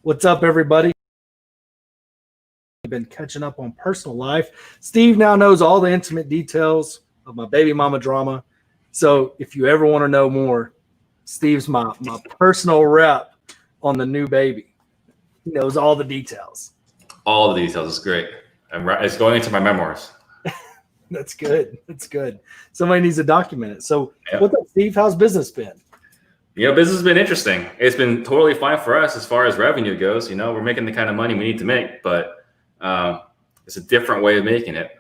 What's up, everybody? I've been catching up on personal life. Steve now knows all the intimate details of my baby mama drama. So if you ever want to know more, Steve's my personal rep on the new baby. He knows all the details. All the details is great. It's going into my memoirs. That's good. That's good. Somebody needs to document it. So What's up, Steve? How's business been? Business has been interesting. It's been totally fine for us as far as revenue goes. We're making the kind of money we need to make, but it's a different way of making it.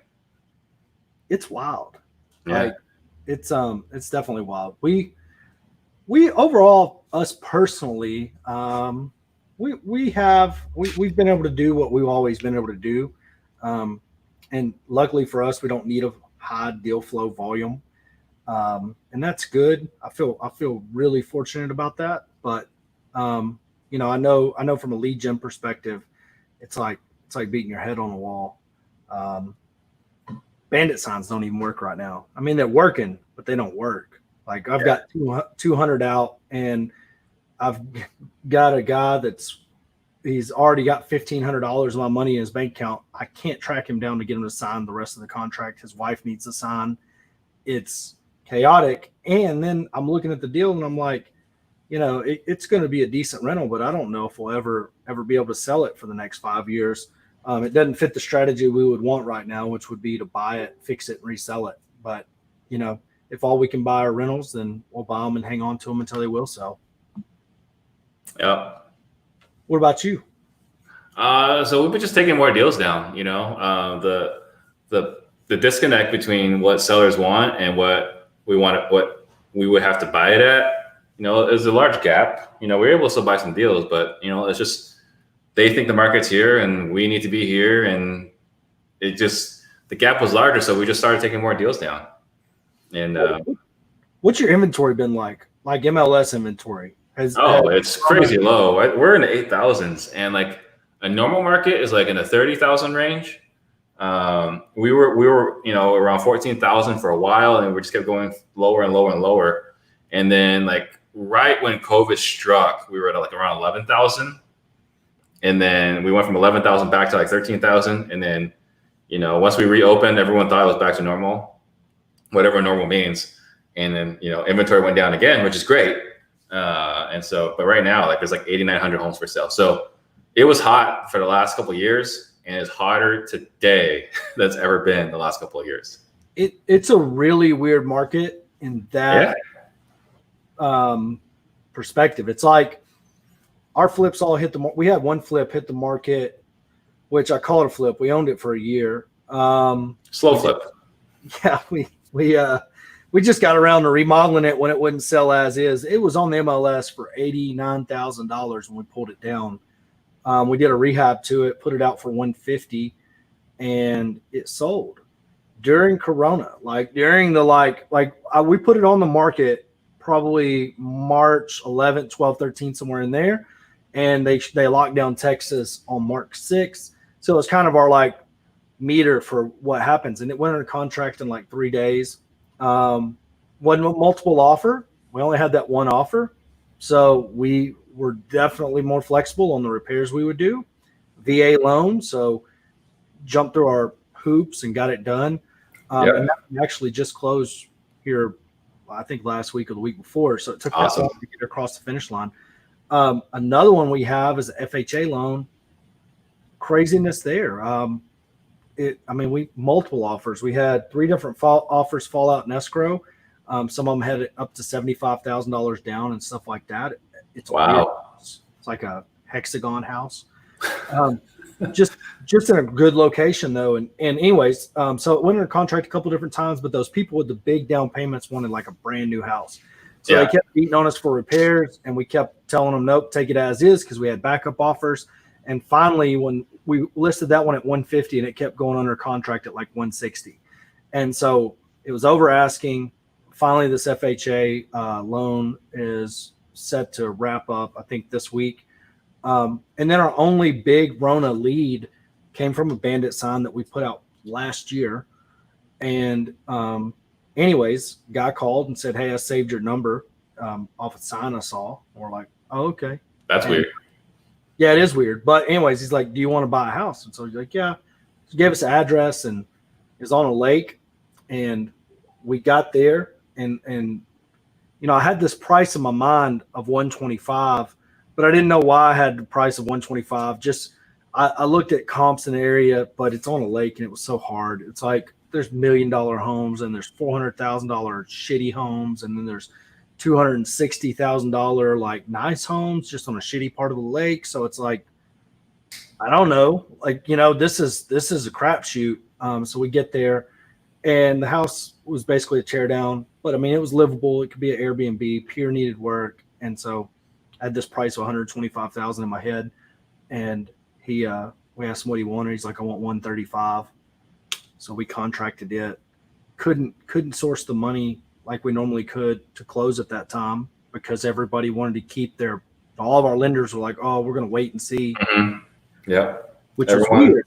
It's wild. Yeah. Like, it's definitely wild. We overall, us personally, we've been able to do what we've always been able to do. And luckily for us, we don't need a high deal flow volume. And that's good. I feel really fortunate about that. But I know from a lead gen perspective, it's like beating your head on the wall. Bandit signs don't even work right now. I mean, they're working, but they don't work. Like I've got 200 out, and I've got a guy he's already got $1,500 of my money in his bank account. I can't track him down to get him to sign the rest of the contract. His wife needs to sign. It's chaotic. And then I'm looking at the deal and I'm like, it's going to be a decent rental, but I don't know if we'll ever be able to sell it for the next 5 years. It doesn't fit the strategy we would want right now, which would be to buy it, fix it, and resell it. But, if all we can buy are rentals, then we'll buy them and hang on to them until they will sell. Yeah. What about you? So we've been just taking more deals down. The disconnect between what sellers want and what we would have to buy it at, is a large gap. We're able to still buy some deals, but it's just they think the market's here and we need to be here, and the gap was larger, so we just started taking more deals down. And what's your inventory been like MLS inventory? It's crazy low. We're in the 8,000s, and like a normal market is like in the 30,000 range. We were around 14,000 for a while, and we just kept going lower and lower and lower. And then like right when COVID struck, we were at like around 11,000, and then we went from 11,000 back to like 13,000. And then once we reopened, everyone thought it was back to normal, whatever normal means. And then inventory went down again, which is great. But right now, like there's like 8,900 homes for sale. So it was hot for the last couple of years, and it's hotter today than it's ever been the last couple of years. It's a really weird market in that perspective. It's like our flips all hit we had one flip hit the market, which I call it a flip. We owned it for a year. Slow flip. Yeah, we just got around to remodeling it when it wouldn't sell as is. It was on the MLS for $89,000 when we pulled it down. We did a rehab to it, put it out for $150, and it sold during Corona. Like during we put it on the market probably March 11th, 12th, 13th, somewhere in there, and they locked down Texas on March 6th. So it was kind of our meter for what happens, and it went under contract in 3 days. Wasn't a multiple offer. We only had that one offer, so we were definitely more flexible on the repairs we would do. VA loan, so jumped through our hoops and got it done. And that actually just closed here, I think last week or the week before. So it took us to get across the finish line. Another one we have is a FHA loan. Craziness there. We multiple offers. We had 3 different offers fall out in escrow. Some of them had it up to $75,000 down and stuff like that. It's wow. It's like a hexagon house. Just in a good location though. And anyways, so it went under contract a couple different times, but those people with the big down payments wanted like a brand new house. So they kept beating on us for repairs, and we kept telling them, nope, take it as is, because we had backup offers. And finally, when we listed that one at 150, and it kept going under contract at like 160. And so it was over asking. Finally, this FHA loan is set to wrap up, I think, this week. And then our only big Rona lead came from a Bandit sign that we put out last year. And anyways, guy called and said, hey, I saved your number off a sign I saw. And we're like, oh, okay. That's weird. Yeah, it is weird. But anyways, he's like, do you want to buy a house? And so he's like, yeah. He gave us an address and it's on a lake. And we got there and I had this price in my mind of 125, but I didn't know why I had the price of 125. Just I looked at comps in the area, but it's on a lake and it was so hard. It's like there's $1 million homes and there's $400,000 shitty homes, and then there's $260,000 like nice homes just on a shitty part of the lake. So it's like, I don't know, like, this is a crapshoot. So we get there and the house was basically a tear down, but I mean, it was livable. It could be an Airbnb, pure needed work. And so I had this price of 125,000 in my head, and we asked him what he wanted. He's like, I want 135. So we contracted it. Couldn't source the money like we normally could to close at that time because everybody wanted to keep all of our lenders were like, oh, we're going to wait and see. Mm-hmm. Yeah. Which was weird.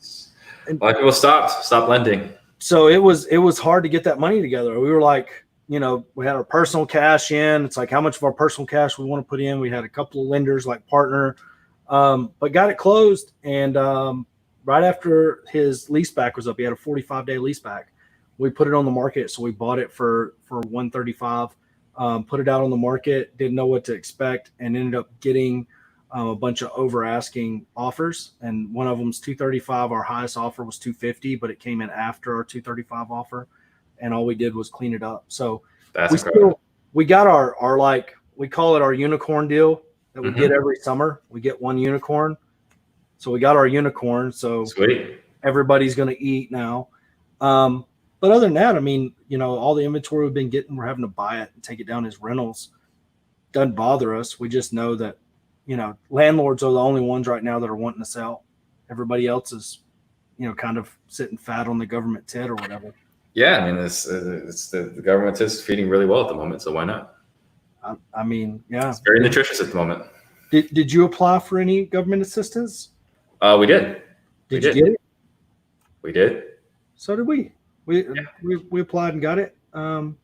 A lot of people stopped lending. So it was hard to get that money together. We were like, we had our personal cash in. It's like how much of our personal cash we want to put in. We had a couple of lenders like partner, but got it closed. And right after his lease back was up, he had a 45-day lease back. We put it on the market. So we bought it for 135, put it out on the market, didn't know what to expect, and ended up getting a bunch of over asking offers. And one of them's 235. Our highest offer was 250, but it came in after our 235 offer. And all we did was clean it up. So we got our like, we call it our unicorn deal that we get every summer. We get one unicorn. So we got our unicorn. So sweet. Everybody's going to eat now. But other than that, I mean, all the inventory we've been getting, we're having to buy it and take it down as rentals. Doesn't bother us. We just know that, landlords are the only ones right now that are wanting to sell. Everybody else is, kind of sitting fat on the government tit or whatever. Yeah, I mean, it's the government is feeding really well at the moment, so why not? I mean, yeah, it's very nutritious at the moment. Did you apply for any government assistance? We did. Did you get it? We did. So did we. We applied and got it. There's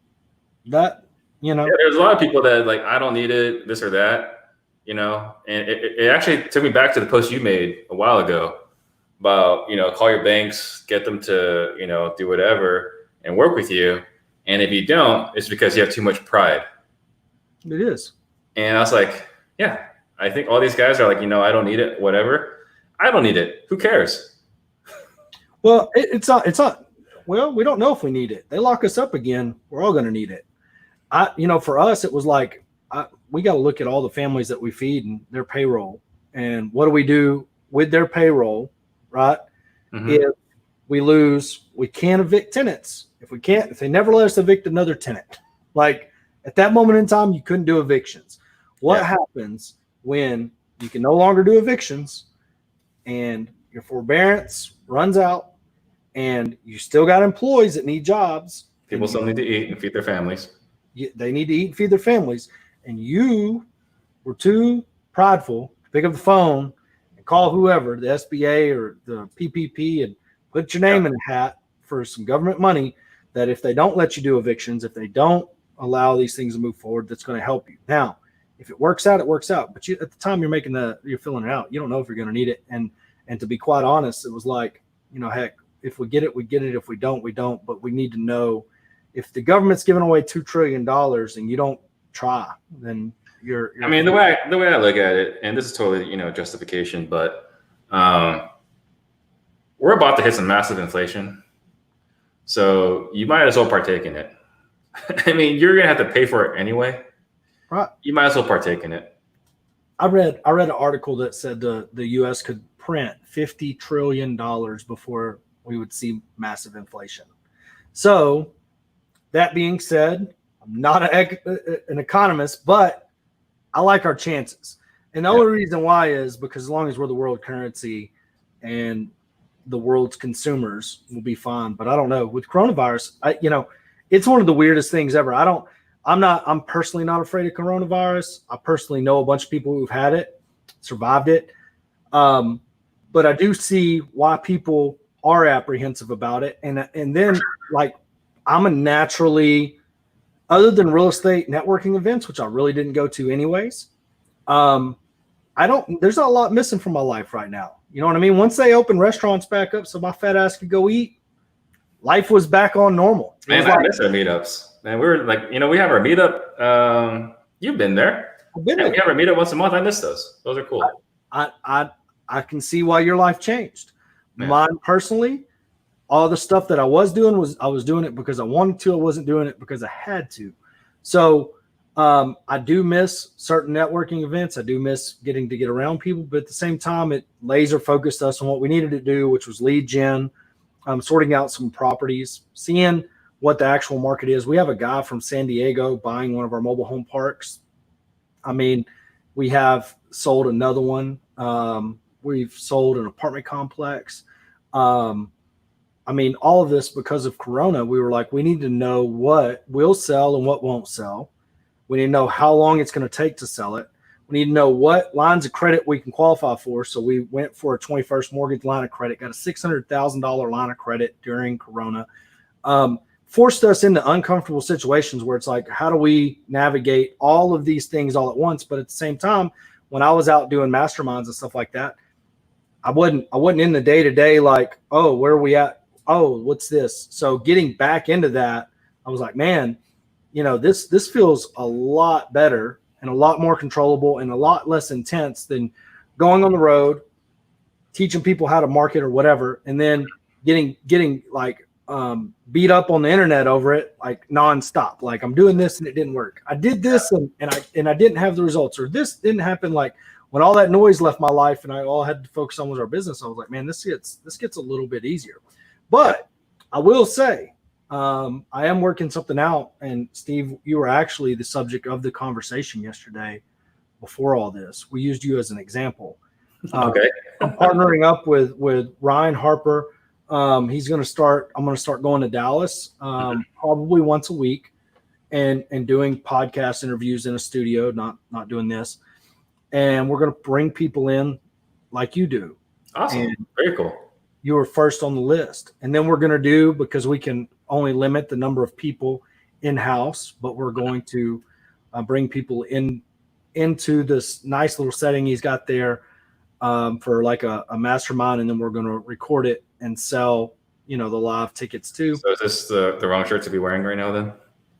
a lot of people that like, I don't need it, this or that, and it actually took me back to the post you made a while ago about, call your banks, get them to, do whatever and work with you. And if you don't, it's because you have too much pride. It is. And I was like, yeah, I think all these guys are like, I don't need it, whatever. I don't need it. Who cares? Well, it's not. Well, we don't know if we need it. They lock us up again. We're all going to need it. For us, it was like, we got to look at all the families that we feed and their payroll. And what do we do with their payroll, right? Mm-hmm. If we lose, we can't evict tenants. If they never let us evict another tenant, like at that moment in time, you couldn't do evictions. What happens when you can no longer do evictions and your forbearance runs out and you still got employees that need jobs? People still need to eat and feed their families. They need to eat and feed their families. And you were too prideful to pick up the phone and call whoever, the SBA or the PPP, and put your name in a hat for some government money that if they don't let you do evictions, if they don't allow these things to move forward, that's going to help you. Now, if it works out, it works out. But at the time you're filling it out, you don't know if you're going to need it. And to be quite honest, it was like, heck, if we get it, we get it. If we don't, we don't. But we need to know if the government's giving away $2 trillion and you don't try, then you're I mean, the way I look at it, and this is totally, justification, but we're about to hit some massive inflation. So you might as well partake in it. I mean, you're going to have to pay for it anyway. Right. You might as well partake in it. I read an article that said the U.S. could print $50 trillion before we would see massive inflation. So that being said, I'm not an economist, but I like our chances. And the only reason why is because as long as we're the world currency and the world's consumers will be fine. But I don't know with coronavirus, it's one of the weirdest things ever. I'm personally not afraid of coronavirus. I personally know a bunch of people who've had it, survived it. But I do see why people are apprehensive about it. And then like I'm a naturally, other than real estate networking events, which I really didn't go to anyways, there's not a lot missing from my life right now. You know what I mean? Once they open restaurants back up so my fat ass could go eat, life was back on normal. Man, I miss our meetups. Man, we were like, we have our meetup. You've been there. We have our meetup once a month. I miss those. Those are cool. I can see why your life changed. Man. Mine personally, all the stuff that I was doing I was doing it because I wanted to. I wasn't doing it because I had to. So I do miss certain networking events. I do miss getting to get around people, but at the same time, it laser focused us on what we needed to do, which was lead gen, sorting out some properties, seeing what the actual market is. We have a guy from San Diego buying one of our mobile home parks. I mean, we have sold another one. We've sold an apartment complex. I mean, all of this because of Corona. We were like, we need to know what will sell and what won't sell. We need to know how long it's going to take to sell it. We need to know what lines of credit we can qualify for. So we went for a 21st mortgage line of credit, got a $600,000 line of credit during Corona. Forced us into uncomfortable situations where it's like, how do we navigate all of these things all at once? But at the same time, when I was out doing masterminds and stuff like that, I wasn't in the day-to-day like, oh, where are we at? Oh, what's this? So getting back into that, I was like, man, this feels a lot better and a lot more controllable and a lot less intense than going on the road, teaching people how to market or whatever, and then getting like beat up on the internet over it, like nonstop. Like, I'm doing this and it didn't work. I did this and I didn't have the results, or this didn't happen. Like, when all that noise left my life and I all had to focus on was our business, I was like, man, this gets a little bit easier. But I will say, I am working something out. And Steve, you were actually the subject of the conversation yesterday before all this. We used you as an example. Okay. I'm partnering up with Ryan Harper. I'm going to start going to Dallas probably once a week and doing podcast interviews in a studio, not doing this. And we're going to bring people in like you do. Awesome. And very cool. You were first on the list. And then we're going to do, because we can only limit the number of people in-house, but we're going to bring people into this nice little setting he's got there for like a mastermind. And then we're going to record it and sell, the live tickets too. So is this the wrong shirt to be wearing right now then?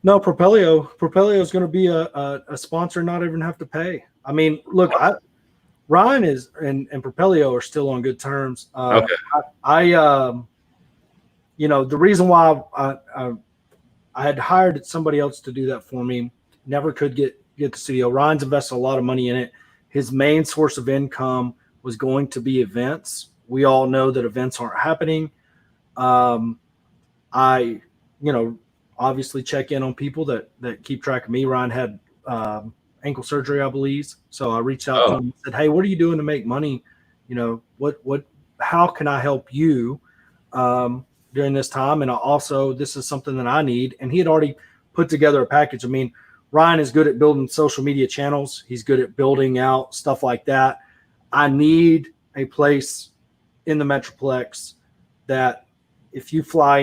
No, Propelio is going to be a sponsor, not even have to pay. I mean, look, Ryan is and Propelio are still on good terms. Okay. The reason why I had hired somebody else to do that for me, never could get the studio. Ryan's invested a lot of money in it. His main source of income was going to be events. We all know that events aren't happening. I obviously check in on people that keep track of me. Ryan had ankle surgery, I believe. So I reached out to him and said, hey, what are you doing to make money? How can I help you during this time? And this is something that I need. And he had already put together a package. I mean, Ryan is good at building social media channels. He's good at building out stuff like that. I need a place in the Metroplex that if we fly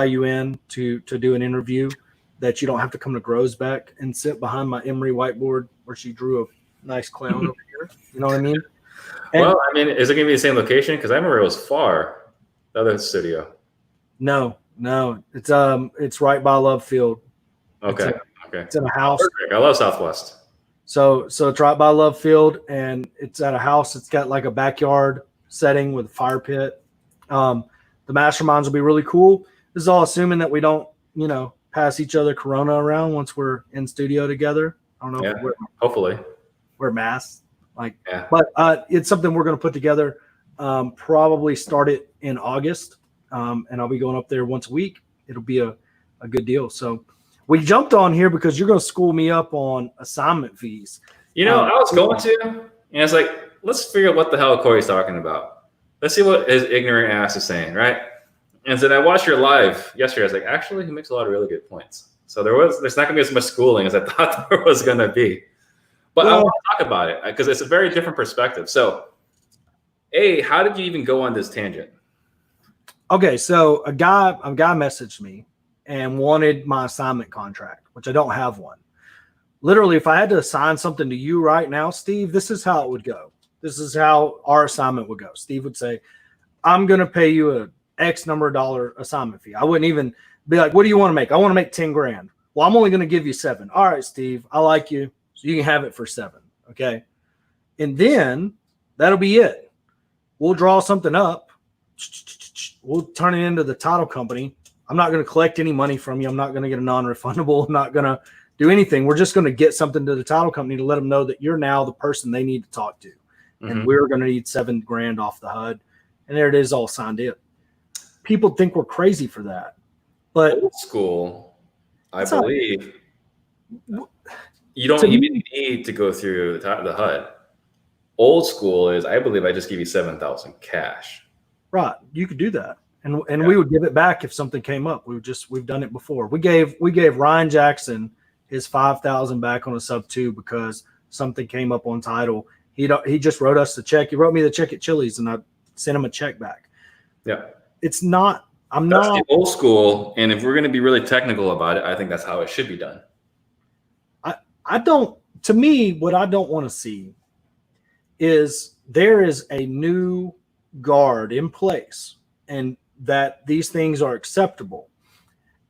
you in to do an interview, that you don't have to come to Grosbeck and sit behind my Emory whiteboard where she drew a nice clown over here. You know what I mean? And, well, I mean, is it going to be the same location? Because I remember it was far, the other studio. No, it's right by Love Field. Okay. It's in a house. Perfect. I love Southwest. So it's right by Love Field, and it's at a house. It's got like a backyard setting with a fire pit. The masterminds will be really cool. This is all assuming that we don't, pass each other Corona around once we're in studio together. I don't know. Yeah, hopefully. Wear masks. But it's something we're going to put together. Probably start it in August, and I'll be going up there once a week. It'll be a good deal. We jumped on here because you're going to school me up on assignment fees. I was going to, and it's like, let's figure out what the hell Corey's talking about. Let's see what his ignorant ass is saying, right? And then I watched your live yesterday. I was like, actually, he makes a lot of really good points. So there's not going to be as much schooling as I thought there was going to be. But I want to talk about it because it's a very different perspective. So, how did you even go on this tangent? Okay, so a guy messaged me and wanted my assignment contract, which I don't have one. literally, if I had to assign something to you right now, Steve, this is how it would go. This is how our assignment would go. Steve would say, I'm going to pay you a X number of dollar assignment fee. I wouldn't even be like, what do you want to make? I want to make 10 grand. Well, I'm only going to give you 7. All right, Steve, I like you. So you can have it for 7. Okay. And then that'll be it. We'll draw something up. We'll turn it into the title company. I'm not going to collect any money from you. I'm not going to get a non-refundable. I'm not going to do anything. We're just going to get something to the title company to let them know that you're now the person they need to talk to. And we're going to need 7 grand off the HUD. And there it is, all signed in. People think we're crazy for that. But old school, I believe, you don't even need to go through the HUD. Old school is, I believe, I just give you 7,000 cash. Right. You could do that. And we would give it back if something came up. We've done it before. We gave Ryan Jackson his 5,000 back on a sub 2 because something came up on title. He just wrote us the check. He wrote me the check at Chili's, and I sent him a check back. Yeah. It's not. That's the old school. And if we're going to be really technical about it, I think that's how it should be done. To me, what I don't want to see is there is a new guard in place and that these things are acceptable.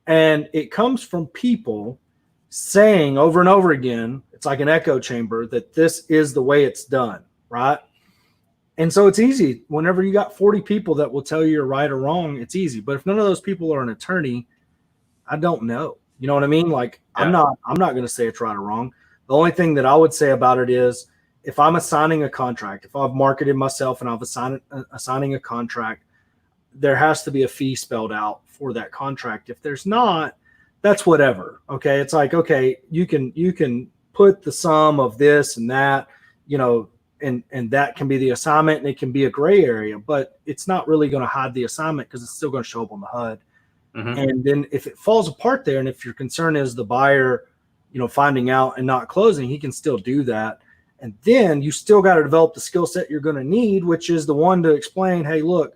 And it comes from people saying over and over again, it's like an echo chamber, that this is the way it's done, right? And so it's easy. Whenever you got 40 people that will tell you you're right or wrong, it's easy. But if none of those people are an attorney, I don't know. You know what I mean? Like, yeah. I'm not going to say it's right or wrong. The only thing that I would say about it is, if I'm assigning a contract, if I've marketed myself and I've assigning a contract, there has to be a fee spelled out for that contract. If there's not, that's whatever. Okay. It's like, okay, you can put the sum of this and that, and that can be the assignment, and it can be a gray area, but it's not really going to hide the assignment because it's still going to show up on the HUD. Mm-hmm. And then if it falls apart there, and if your concern is the buyer, finding out and not closing, he can still do that. And then you still got to develop the skill set you're going to need, which is the one to explain, hey, look,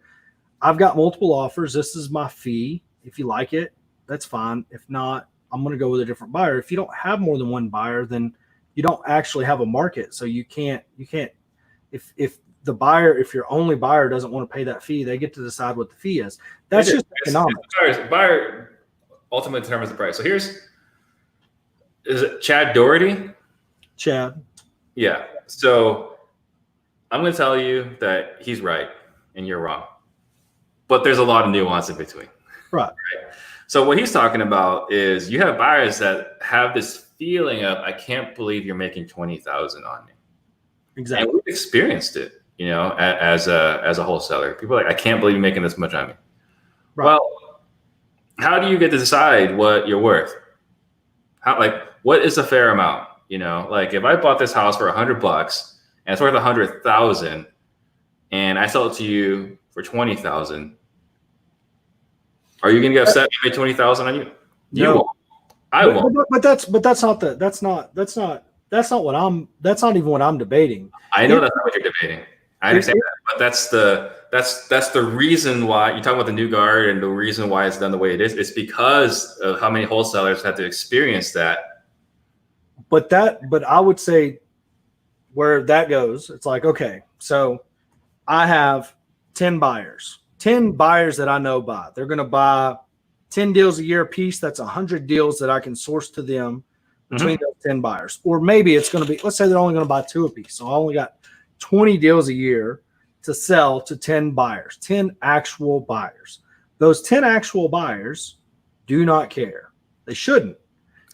I've got multiple offers. This is my fee. If you like it, that's fine. If not, I'm going to go with a different buyer. If you don't have more than one buyer, then you don't actually have a market. So you can't, if your only buyer doesn't want to pay that fee, they get to decide what the fee is. That's just economics. Buyer ultimately determines the price. So is it Chad Doherty? Chad. Yeah. So I'm going to tell you that he's right and you're wrong, but there's a lot of nuance in between. Right. So what he's talking about is you have buyers that have this feeling of, I can't believe you're making 20,000 on me. Exactly. And we've experienced it, as a wholesaler. People are like, I can't believe you're making this much on me. Right. Well, how do you get to decide what you're worth? What is a fair amount? Like if I bought this house for $100 and it's worth 100,000 and I sell it to you for 20,000, are you going to get upset if I made 20,000 on you? You won't. I won't. But that's not even what I'm debating. I know that's not what you're debating. I understand that, but that's the reason why you talk about the new guard and the reason why it's done the way it is. It's because of how many wholesalers have to experience that. But I would say where that goes, it's like, okay, so I have 10 buyers that I know buy. They're going to buy 10 deals a year a piece. That's 100 deals that I can source to them between those 10 buyers. Or maybe it's going to be, let's say they're only going to buy 2 a piece. So I only got 20 deals a year to sell to 10 buyers, 10 actual buyers. Those 10 actual buyers do not care. They shouldn't.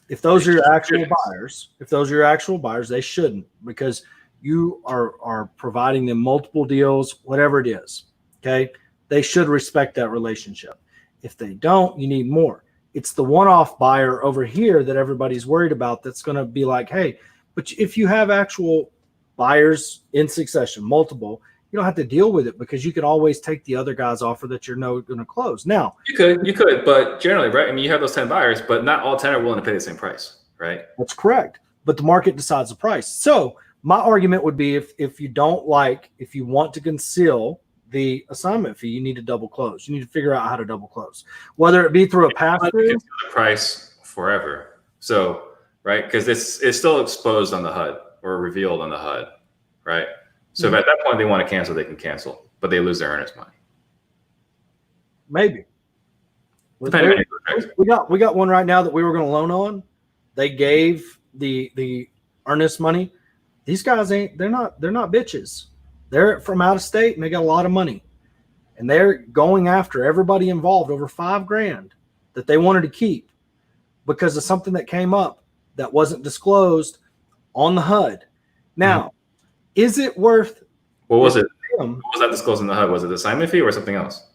If those are your actual buyers, they shouldn't, because you are providing them multiple deals, whatever it is. Okay. They should respect that relationship. If they don't, you need more. It's the one-off buyer over here that everybody's worried about. That's going to be like, hey, but if you have actual buyers in succession, multiple, you don't have to deal with it because you could always take the other guy's offer that you're going to close. Now, you could, but generally, right? I mean, you have those 10 buyers, but not all 10 are willing to pay the same price, right? That's correct. But the market decides the price. So my argument would be if you want to conceal the assignment fee, you need to double close. You need to figure out how to double close, whether it be through a pass-through. The price forever. So right? Because it's still exposed on the HUD or revealed on the HUD, right? So if at that point they want to cancel, they can cancel, but they lose their earnest money. Maybe. We got one right now that we were going to loan on. They gave the earnest money. These guys they're not bitches. They're from out of state and they got a lot of money. And they're going after everybody involved over $5,000 that they wanted to keep because of something that came up that wasn't disclosed on the HUD. Now, is it worth? What was it? What was that disclosed in the HUD? Was it the assignment fee or something else?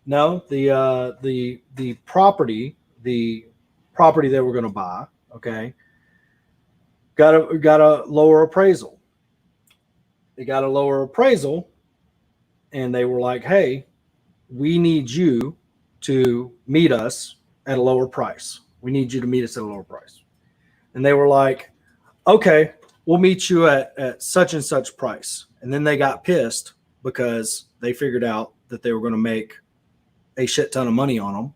No, the property they were going to buy. Okay, got a lower appraisal. They got a lower appraisal, and they were like, "Hey, we need you to meet us at a lower price. We need you to meet us at a lower price." And they were like, "Okay, we'll meet you at such and such price." And then they got pissed because they figured out that they were going to make a shit ton of money on them,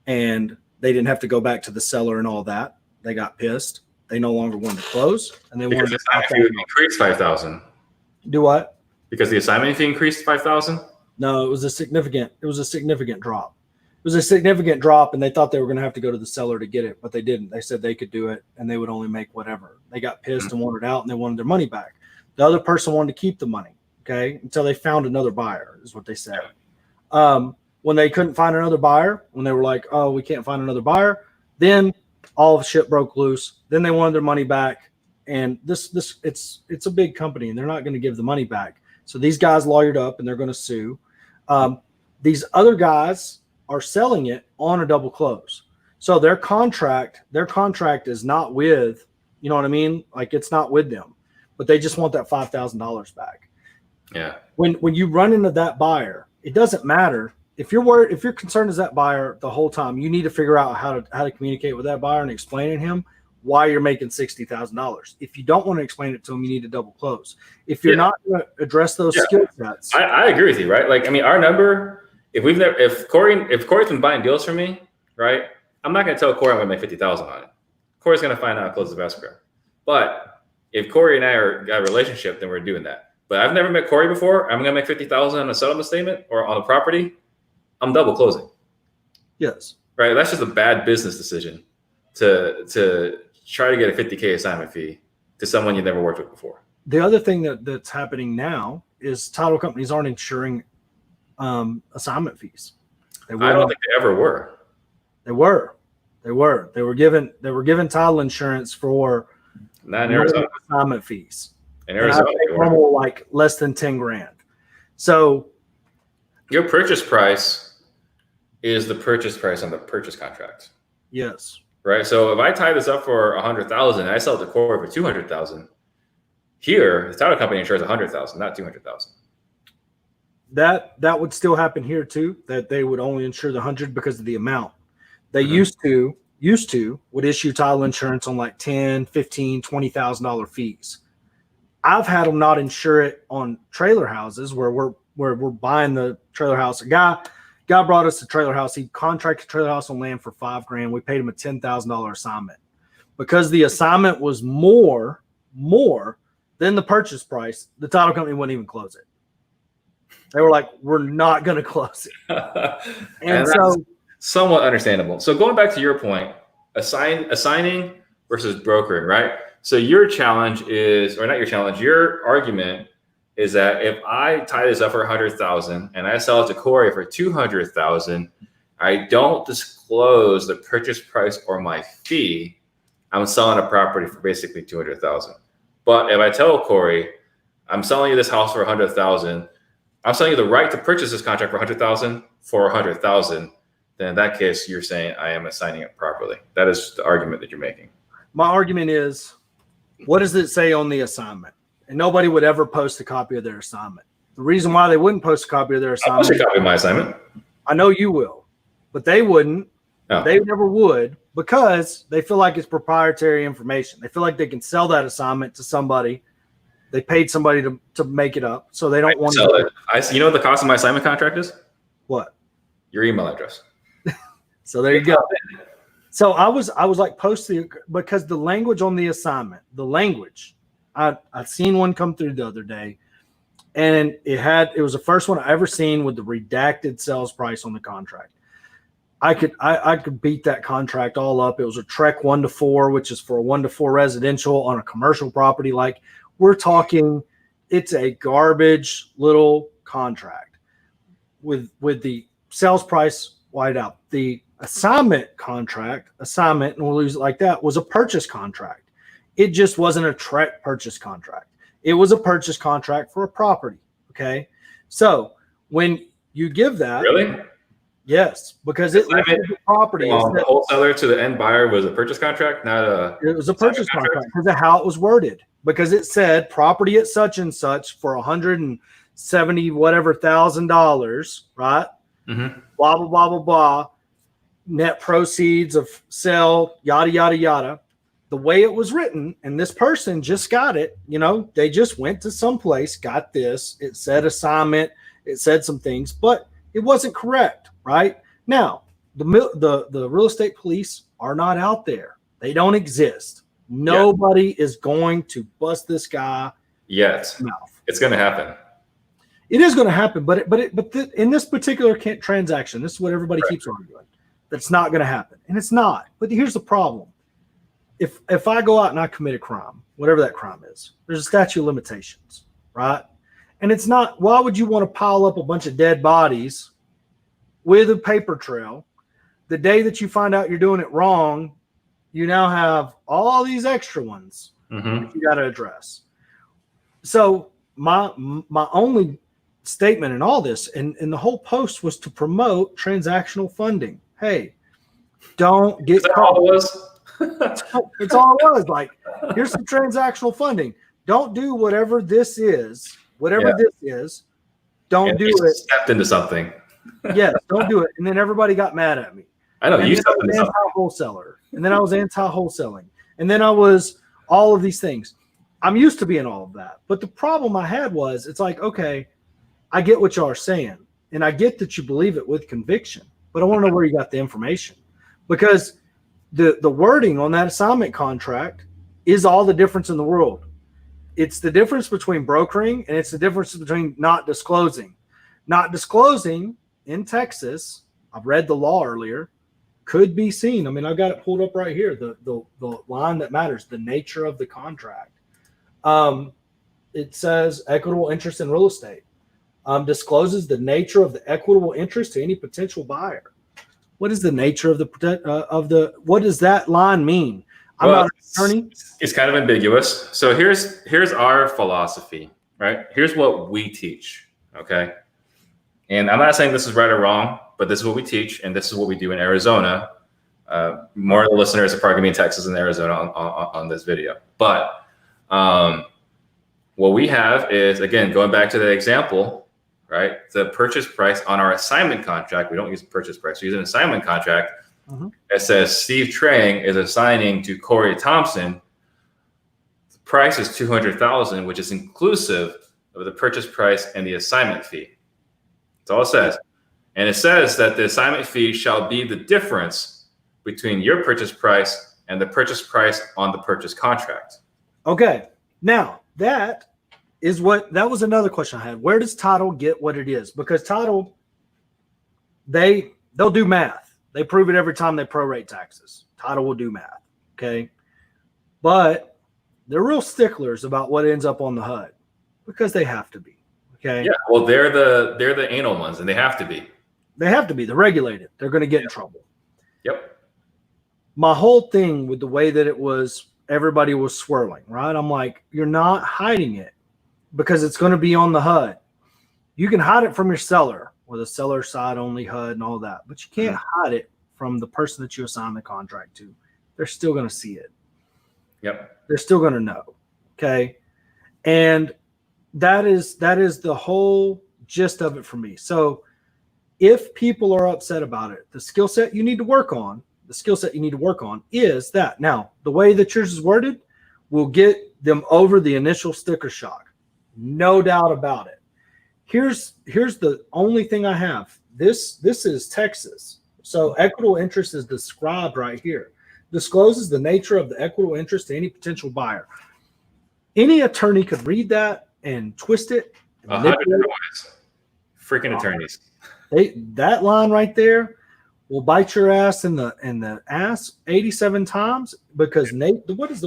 and they didn't have to go back to the seller and all that. They got pissed. They no longer wanted to close, and they wanted to increase $5,000. Do what? Because the assignment fee increased $5,000. No, it was a significant drop. It was a significant drop, and they thought they were going to have to go to the seller to get it, but they didn't. They said they could do it, and they would only make whatever. They got pissed and wanted out, and they wanted their money back. The other person wanted to keep the money, okay, until they found another buyer, is what they said. When they couldn't find another buyer, when they were like, "Oh, we can't find another buyer," then all of shit broke loose. Then they wanted their money back, and it's a big company, and they're not going to give the money back. So these guys lawyered up, and they're going to sue. These other guys are selling it on a double close. So their contract is not with, you know what I mean? Like, it's not with them, but they just want that $5,000 back. Yeah. When you run into that buyer, it doesn't matter. If you're concerned as that buyer the whole time, you need to figure out how to communicate with that buyer and explain to him why you're making $60,000. If you don't want to explain it to him, you need to double close. If you're not going to address those skill sets. I agree with you, right? Like, I mean, our number, if Corey's been buying deals for me, right? I'm not going to tell Corey I'm going to make 50,000 on it. Corey's going to find out close the escrow. But if Corey and I got a relationship, then we're doing that. But I've never met Corey before. I'm going to make 50,000 on a settlement statement or on a property. I'm double closing. Yes. Right. That's just a bad business decision to try to get a 50K assignment fee to someone you never worked with before. The other thing that's happening now is title companies aren't insuring assignment fees. I don't think they ever were. They were. They were given title insurance for not in Arizona assignment fees. In Arizona, normal, like less than $10,000. So your purchase price is the purchase price on the purchase contract. Yes. Right. So if I tie this up for 100,000, I sell it to Corey for 200,000. Here, the title company insures 100,000, not 200,000. That would still happen here too. That they would only insure the 100 because of the amount. They used to would issue title insurance on like $10,000, $15,000, $20,000 fees. I've had them not insure it on trailer houses where we're buying the trailer house. A guy brought us a trailer house. He contracted a trailer house on land for $5,000. We paid him a $10,000 assignment because the assignment was more than the purchase price. The title company wouldn't even close it. They were like, "We're not going to close it." and so, somewhat understandable. So going back to your point, assigning versus brokering, right? So your challenge is, or not your challenge, your argument is that if I tie this up for 100,000 and I sell it to Corey for 200,000, I don't disclose the purchase price or my fee. I'm selling a property for basically 200,000. But if I tell Corey, I'm selling you this house for 100,000, I'm selling you the right to purchase this contract for 100,000 for 100,000, then in that case, you're saying I am assigning it properly. That is the argument that you're making. My argument is, what does it say on the assignment? And nobody would ever post a copy of their assignment. The reason why they wouldn't post a copy of their assignment. I'll post a copy of my assignment. I know you will, but they wouldn't. No. They never would because they feel like it's proprietary information. They feel like they can sell that assignment to somebody. They paid somebody to make it up, so they don't want to sell it. You know what the cost of my assignment contract is? What? Your email address. So there you go. So I was like posting because the language on the assignment, I seen one come through the other day, and it was the first one I ever seen with the redacted sales price on the contract. I could beat that contract all up. It was a Trek 1-4, which is for a 1-4 residential on a commercial property. Like, we're talking, it's a garbage little contract with the sales price white out. The assignment, and we'll use it like that, was a purchase contract. It just wasn't a Trek purchase contract. It was a purchase contract for a property. Okay. So when you give that, Really? yes, because it was the property. The wholesaler to the end buyer was a purchase contract, not a. It was a purchase contract because of how it was worded. Because it said property at such and such for $170 whatever $1,000, right? Mm-hmm. Blah blah blah blah blah. Net proceeds of sale, yada yada yada. The way it was written, and this person just got it. They just went to some place, got this. It said assignment. It said some things, but it wasn't correct. Right now, the real estate police are not out there. They don't exist. Nobody is going to bust this guy yet. Mouth. It's going to happen. It is going to happen, but in this particular transaction, this is what everybody keeps arguing. That's not going to happen, and it's not. But here's the problem: if I go out and I commit a crime, whatever that crime is, there's a statute of limitations, right? And it's not. Why would you want to pile up a bunch of dead bodies with a paper trail? The day that you find out you're doing it wrong, you now have all these extra ones that you got to address. So my only statement in all this, and the whole post, was to promote transactional funding. Hey, don't get caught. All it was? It's all it was. Like, here's some transactional funding. Don't do whatever this is. This is. Don't do it. Stepped into something. Yes, don't do it. And then everybody got mad at me. I know. And You then I was anti-wholesaler. And then I was anti-wholesaling. And then I was all of these things. I'm used to being all of that. But the problem I had was, it's like, okay, I get what y'all are saying. And I get that you believe it with conviction. But I want to know where you got the information. Because the wording on that assignment contract is all the difference in the world. It's the difference between brokering, and it's the difference between not disclosing. Not disclosing in Texas, I've read the law earlier, could be seen. I mean, I've got it pulled up right here. The line that matters, the nature of the contract. It says equitable interest in real estate. Discloses the nature of the equitable interest to any potential buyer. What is the nature of the what does that line mean? I'm not an attorney. It's kind of ambiguous. So here's our philosophy, right? Here's what we teach. Okay. And I'm not saying this is right or wrong, but this is what we teach, and this is what we do in Arizona. More of the listeners are probably going to be in Texas and Arizona on this video. But what we have is, again, going back to the example, right? The purchase price on our assignment contract, we don't use a purchase price. We use an assignment contract that says Steve Trang is assigning to Corey Thompson. The price is $200,000, which is inclusive of the purchase price and the assignment fee. That's all it says. And it says that the assignment fee shall be the difference between your purchase price and the purchase price on the purchase contract. Okay. Now, that was another question I had. Where does title get what it is? Because title, they'll do math. They prove it every time they prorate taxes. Title will do math. Okay. But they're real sticklers about what ends up on the HUD because they have to be. Okay. Yeah. Well, they're the anal ones, and they have to be. They have to be. They're regulated. They're going to get in trouble. Yep. My whole thing with the way that it was, everybody was swirling, right? I'm like, you're not hiding it because it's going to be on the HUD. You can hide it from your seller with a seller side only HUD and all that, but you can't hide it from the person that you assign the contract to. They're still going to see it. Yep. They're still going to know. Okay. And that is the whole gist of it for me. So if people are upset about it, the skill set you need to work on is that. Now, the way that yours is worded will get them over the initial sticker shock. No doubt about it. Here's the only thing I have. This is Texas. So equitable interest is described right here. Discloses the nature of the equitable interest to any potential buyer. Any attorney could read that and twist it. 100 different ways. Freaking attorneys. That line right there will bite your ass in the ass 87 times because what is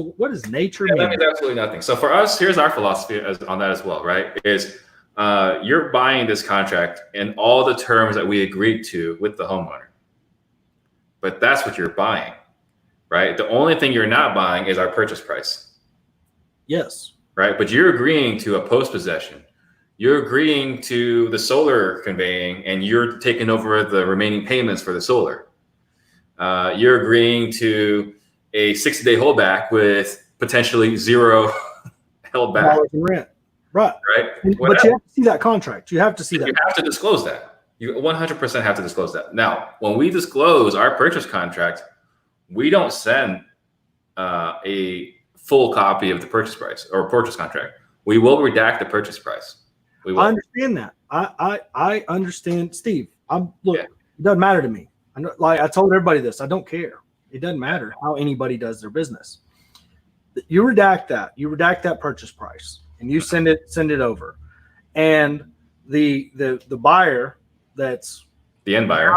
nature mean? That means absolutely nothing. So for us, here's our philosophy on that as well, right? Is you're buying this contract and all the terms that we agreed to with the homeowner. But that's what you're buying, right? The only thing you're not buying is our purchase price. Yes. Right. But you're agreeing to a post possession. You're agreeing to the solar conveying, and you're taking over the remaining payments for the solar. You're agreeing to a 60-day holdback with potentially zero held back. Rent. Right. Right. But you have to see that contract. You have to see that. You have to disclose that. You 100% have to disclose that. Now, when we disclose our purchase contract, we don't send a full copy of the purchase price or purchase contract. We will redact the purchase price. I understand that. I understand, Steve. It doesn't matter to me. I told everybody this. I don't care. It doesn't matter how anybody does their business. You redact that. You redact that purchase price, and you send it over. And the buyer, that's the end buyer.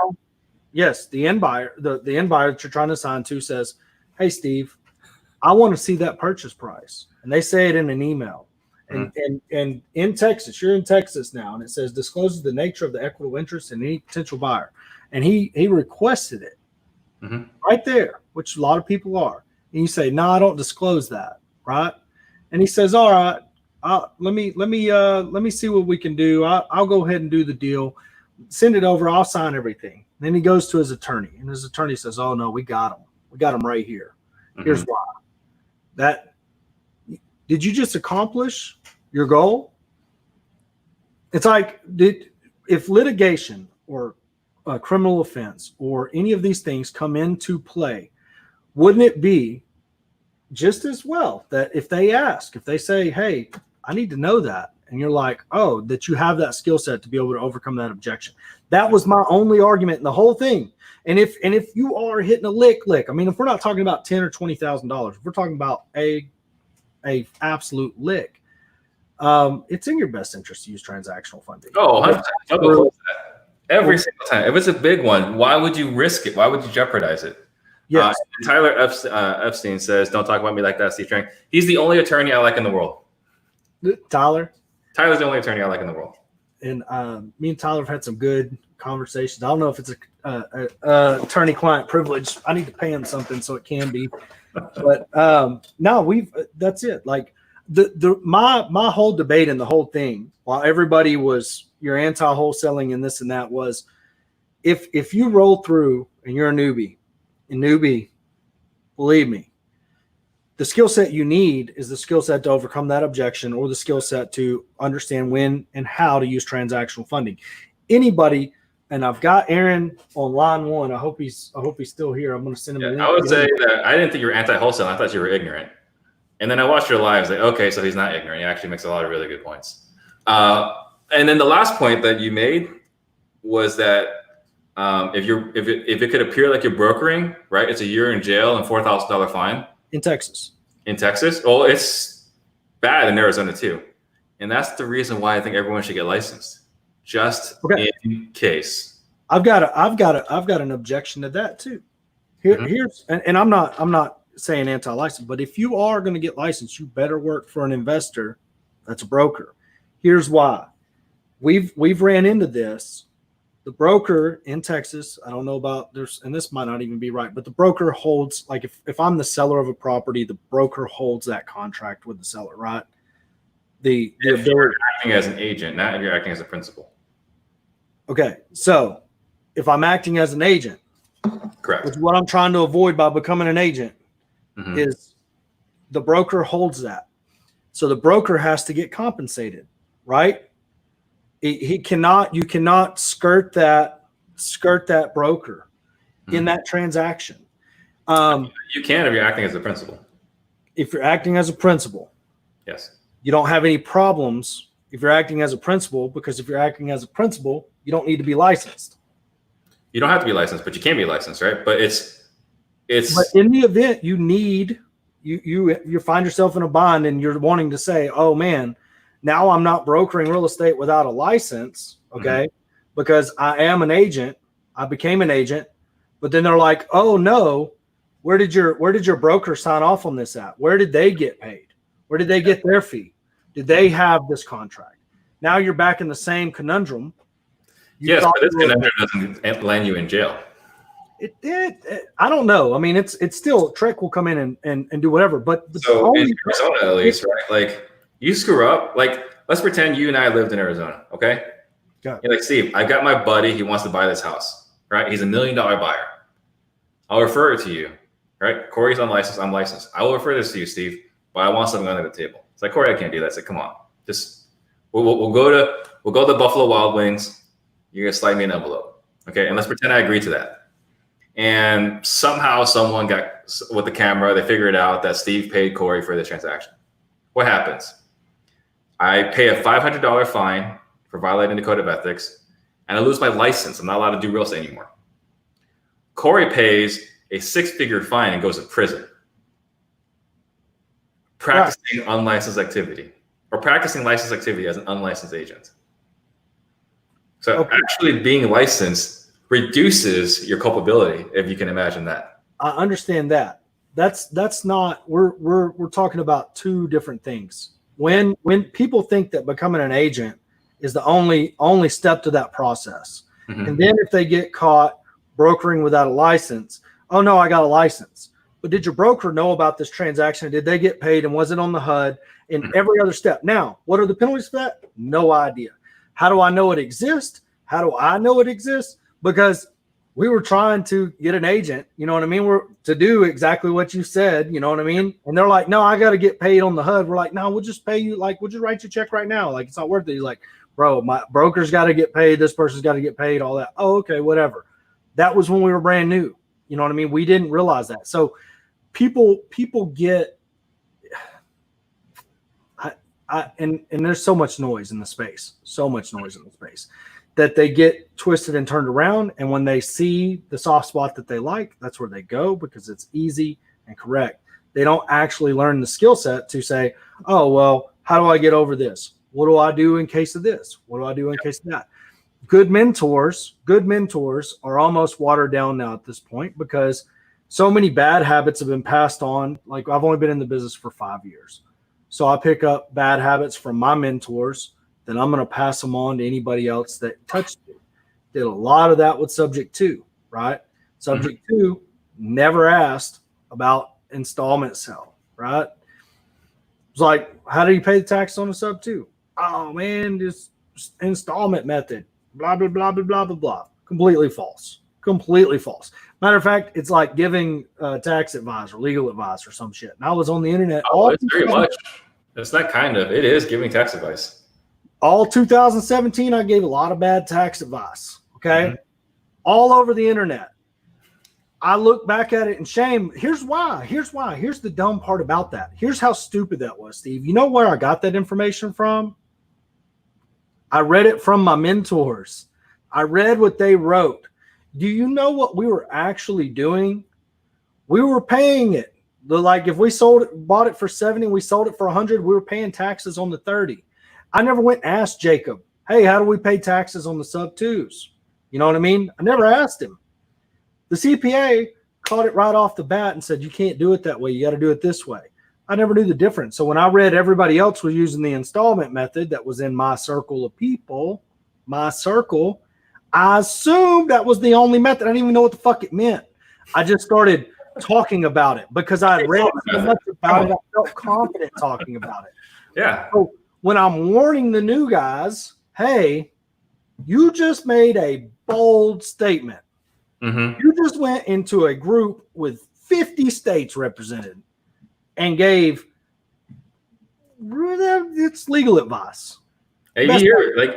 Yes, the end buyer. The end buyer that you're trying to assign to says, "Hey, Steve, I want to see that purchase price," and they say it in an email. And in Texas, you're in Texas now, and it says discloses the nature of the equitable interest in any potential buyer. And he requested it right there, which a lot of people are. And you say, "No, I don't disclose that," right? And he says, "All right, let me see what we can do. I'll go ahead and do the deal. Send it over. I'll sign everything." Then he goes to his attorney, and his attorney says, "Oh no, we got him. We got him right here. Here's why." Did you just accomplish your goal? It's like, if litigation or a criminal offense or any of these things come into play, wouldn't it be just as well that if they say, "Hey, I need to know that," and you're like, "Oh, that you have that skill set to be able to overcome that objection." That was my only argument in the whole thing. And if you are hitting a lick, I mean, if we're not talking about $10,000 or $20,000, if we're talking about a absolute lick, it's in your best interest to use transactional funding. Oh, 100%. Every single time. If it's a big one, why would you risk it? Why would you jeopardize it? Yes. Tyler Epstein says, "Don't talk about me like that, Steve Trang." He's the only attorney I like in the world. Tyler's the only attorney I like in the world. And me and Tyler have had some good conversations. I don't know if it's a attorney-client privilege. I need to pay him something so it can be. But no, that's it. Like my whole debate and the whole thing, while everybody was, "You're anti-wholesaling and this and that," was if you roll through and you're a newbie, believe me, the skill set you need is the skill set to overcome that objection, or the skill set to understand when and how to use transactional funding. Anybody, and I've got Aaron on line one. I hope he's still here. I'm going to send him a link. I would say that I didn't think you were anti-wholesale. I thought you were ignorant. And then I watched your lives. Like, okay, so he's not ignorant. He actually makes a lot of really good points. And then the last point that you made was that if it could appear like you're brokering, right? It's a year in jail and $4,000 fine. In Texas. Well, it's bad in Arizona too. And that's the reason why I think everyone should get licensed, just in case. I've got an objection to that too. Here's and I'm not saying anti-license, but if you are going to get licensed, you better work for an investor that's a broker. Here's why. We've ran into this. The broker in Texas, I don't know about this, and this might not even be right, but the broker holds, like if I'm the seller of a property, the broker holds that contract with the seller, right? If you're acting as an agent, not if you're acting as a principal. Okay, so if I'm acting as an agent, correct, which is what I'm trying to avoid by becoming an agent, is the broker holds that. So the broker has to get compensated, right? You cannot skirt that broker in that transaction. You can if you're acting as a principal. If you're acting as a principal, yes, you don't have any problems if you're acting as a principal, because if you're acting as a principal, you don't need to be licensed. You don't have to be licensed, but you can be licensed, right? But but in the event you need, you find yourself in a bind and you're wanting to say, oh man, now I'm not brokering real estate without a license, okay? Because I am an agent, I became an agent, but then they're like, oh no, where did your broker sign off on this at? Where did they get paid? Where did they get their fee? Did they have this contract? Now you're back in the same conundrum. Yes, but this conundrum doesn't land you in jail. I don't know. I mean, it's still Trek will come in and do whatever. But so in Arizona, at least, right? Like you screw up. Like let's pretend you and I lived in Arizona, okay? You're like, Steve, I got my buddy. He wants to buy this house, right? He's $1 million buyer. I'll refer it to you, right? Corey's unlicensed. I'm licensed. I will refer this to you, Steve. But I want something under the table. It's like, Corey, I can't do that. It's like, come on, just we'll go to Buffalo Wild Wings. You're gonna slide me an envelope, okay? And let's pretend I agree to that. And somehow someone got with the camera, they figured out that Steve paid Corey for the transaction. What happens? I pay a $500 fine for violating the code of ethics, and I lose my license. I'm not allowed to do real estate anymore. Corey pays a 6-figure fine and goes to prison. Practicing unlicensed activity or practicing licensed activity as an unlicensed agent. So actually being licensed reduces your culpability, if you can imagine that. I understand that. That's not, we're talking about two different things. When people think that becoming an agent is the only step to that process. And then if they get caught brokering without a license, oh no, I got a license. But did your broker know about this transaction? Did they get paid? And was it on the HUD? In every other step. Now, what are the penalties for that? No idea. How do I know it exists? How do I know it exists? Because we were trying to get an agent, you know what I mean? We're to do exactly what you said, you know what I mean? And they're like, no, I got to get paid on the HUD. We're like, no, we'll just pay you. Like, we'll just write your check right now. Like, it's not worth it. He's like, bro, my broker's got to get paid. This person's got to get paid, all that. Oh, okay, whatever. That was when we were brand new. You know what I mean? We didn't realize that. So people get, and there's so much noise in the space, that they get twisted and turned around. And when they see the soft spot that they like, that's where they go because it's easy and correct. They don't actually learn the skill set to say, oh, well, how do I get over this? What do I do in case of this? What do I do in case of that? Good mentors are almost watered down now at this point because so many bad habits have been passed on. Like I've only been in the business for 5 years. So I pick up bad habits from my mentors. Then I'm going to pass them on to anybody else that touched it. Did a lot of that with subject 2, right? Subject 2 never asked about installment sale, right? It's like, how do you pay the tax on a sub 2? Oh man, just installment method, blah, blah, blah, blah, blah, blah, blah. Completely false. Matter of fact, it's like giving tax advice or legal advice or some shit. And I was on the internet. It's very much. It's not kind of. It is giving tax advice. All 2017, I gave a lot of bad tax advice, okay? All over the internet. I look back at it in shame. Here's why. Here's the dumb part about that. Here's how stupid that was, Steve. You know where I got that information from? I read it from my mentors. I read what they wrote. Do you know what we were actually doing? We were paying it. Like if we bought it for 70, we sold it for 100, we were paying taxes on the 30. I never went and asked Jacob, hey, how do we pay taxes on the sub 2s? You know what I mean? I never asked him. The CPA caught it right off the bat and said, you can't do it that way. You got to do it this way. I never knew the difference. So when I read everybody else was using the installment method that was in my circle of people, I assumed that was the only method. I didn't even know what the fuck it meant. I just started talking about it because I read so much about it. I felt confident talking about it. Yeah. So when I'm warning the new guys, hey, you just made a bold statement. You just went into a group with 50 states represented and gave it's legal advice. Hey,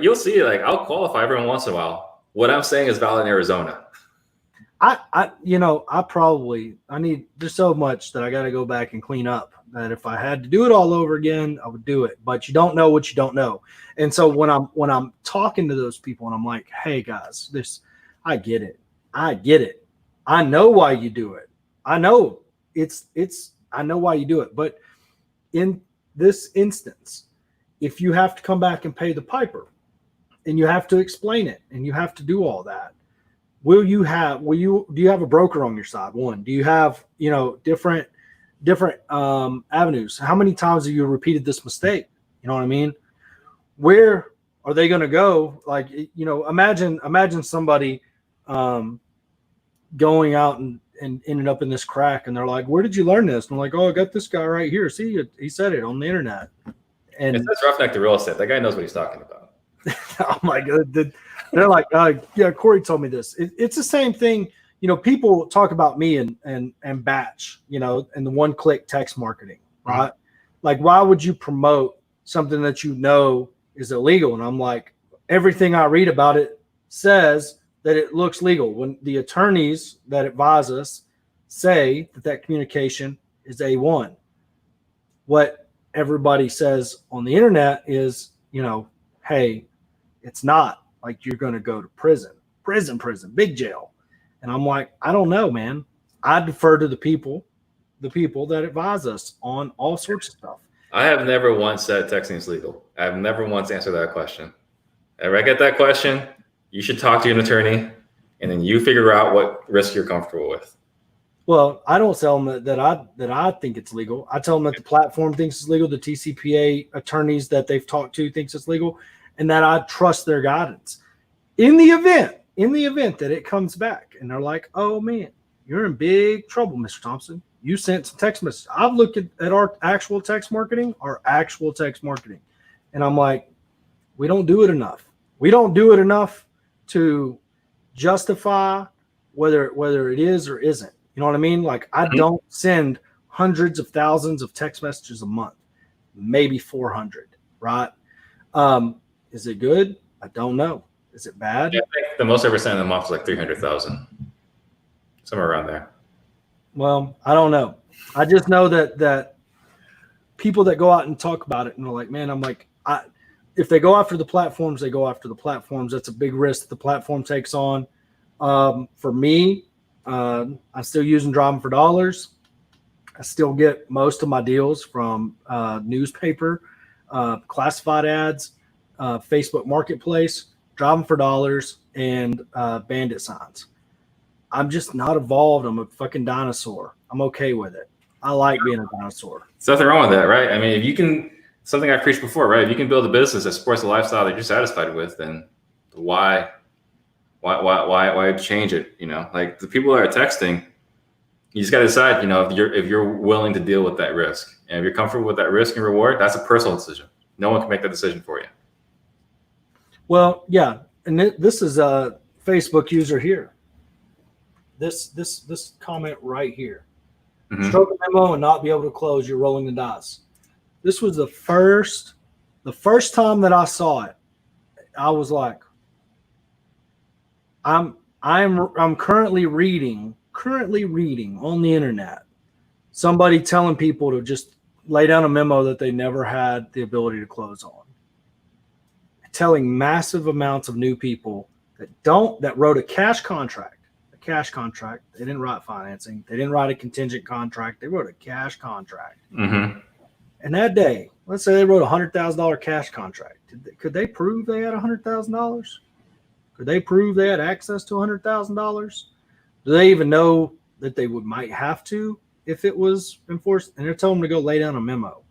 you'll see, like I'll qualify every once in a while. What I'm saying is valid in Arizona. There's so much that I got to go back and clean up that if I had to do it all over again, I would do it. But you don't know what you don't know. And so when I'm talking to those people and I'm like, hey guys, I get it. I get it. I know why you do it. I know I know why you do it. But in this instance, if you have to come back and pay the piper and you have to explain it and you have to do all that, do you have a broker on your side? One, do you have, different avenues? How many times have you repeated this mistake? You know what I mean? Where are they going to go? Like, imagine somebody going out and ended up in this crack, and they're like, where did you learn this? And I'm like, oh, I got this guy right here. See, he said it on the internet. And it's Roughneck the real estate. That guy knows what he's talking about. Oh my God. They're like, yeah, Corey told me this. It's the same thing. People talk about me and batch, and the one-click text marketing, right? Mm-hmm. Like, why would you promote something that is illegal? And I'm like, everything I read about it says that it looks legal. When the attorneys that advise us say that communication is A1, what everybody says on the internet is, hey, it's not. Like, you're going to go to prison, big jail. And I'm like, I don't know, man. I defer to the people that advise us on all sorts of stuff. I have never once said texting is legal. I have never once answered that question. If I get that question, you should talk to an attorney, and then you figure out what risk you're comfortable with. Well, I don't tell them that I think it's legal. I tell them that the platform thinks it's legal, the TCPA attorneys that they've talked to thinks it's legal, and that I trust their guidance. In the event that it comes back and they're like, oh man, you're in big trouble, Mr. Thompson. You sent some text messages. I've looked at our actual text marketing, and I'm like, we don't do it enough. We don't do it enough to justify whether it is or isn't. You know what I mean? Like, I don't send hundreds of thousands of text messages a month, maybe 400, right? Is it good? I don't know. Is it bad? Yeah, I think the most I ever sent in a month was like 300,000, somewhere around there. Well, I don't know. I just know that people that go out and talk about it and they're like, man, I'm like, if they go after the platforms, they go after the platforms. That's a big risk that the platform takes on. For me, I'm still using Driving for Dollars. I still get most of my deals from newspaper, classified ads, Facebook Marketplace, Driving for Dollars, and bandit signs. I'm just not evolved. I'm a fucking dinosaur. I'm okay with it. I like being a dinosaur. There's nothing wrong with that, right? I mean, if you can, something I preached before, right? If you can build a business that supports the lifestyle that you're satisfied with, then why change it? Like, the people that are texting, you just got to decide, if you're willing to deal with that risk, and if you're comfortable with that risk and reward, that's a personal decision. No one can make that decision for you. Well, yeah, and this is a Facebook user here. This comment right here. Mm-hmm. Stroke a memo and not be able to close. You're rolling the dice. This was the first time that I saw it. I was like, I'm currently reading on the internet somebody telling people to just lay down a memo that they never had the ability to close on. Telling massive amounts of new people that wrote a cash contract. They didn't write financing. They didn't write a contingent contract. They wrote a cash contract. Mm-hmm. And that day, let's say they wrote a $100,000 cash contract. Could they prove they had $100,000? Could they prove they had access to $100,000? Do they even know that they might have to if it was enforced? And they're telling them to go lay down a memo.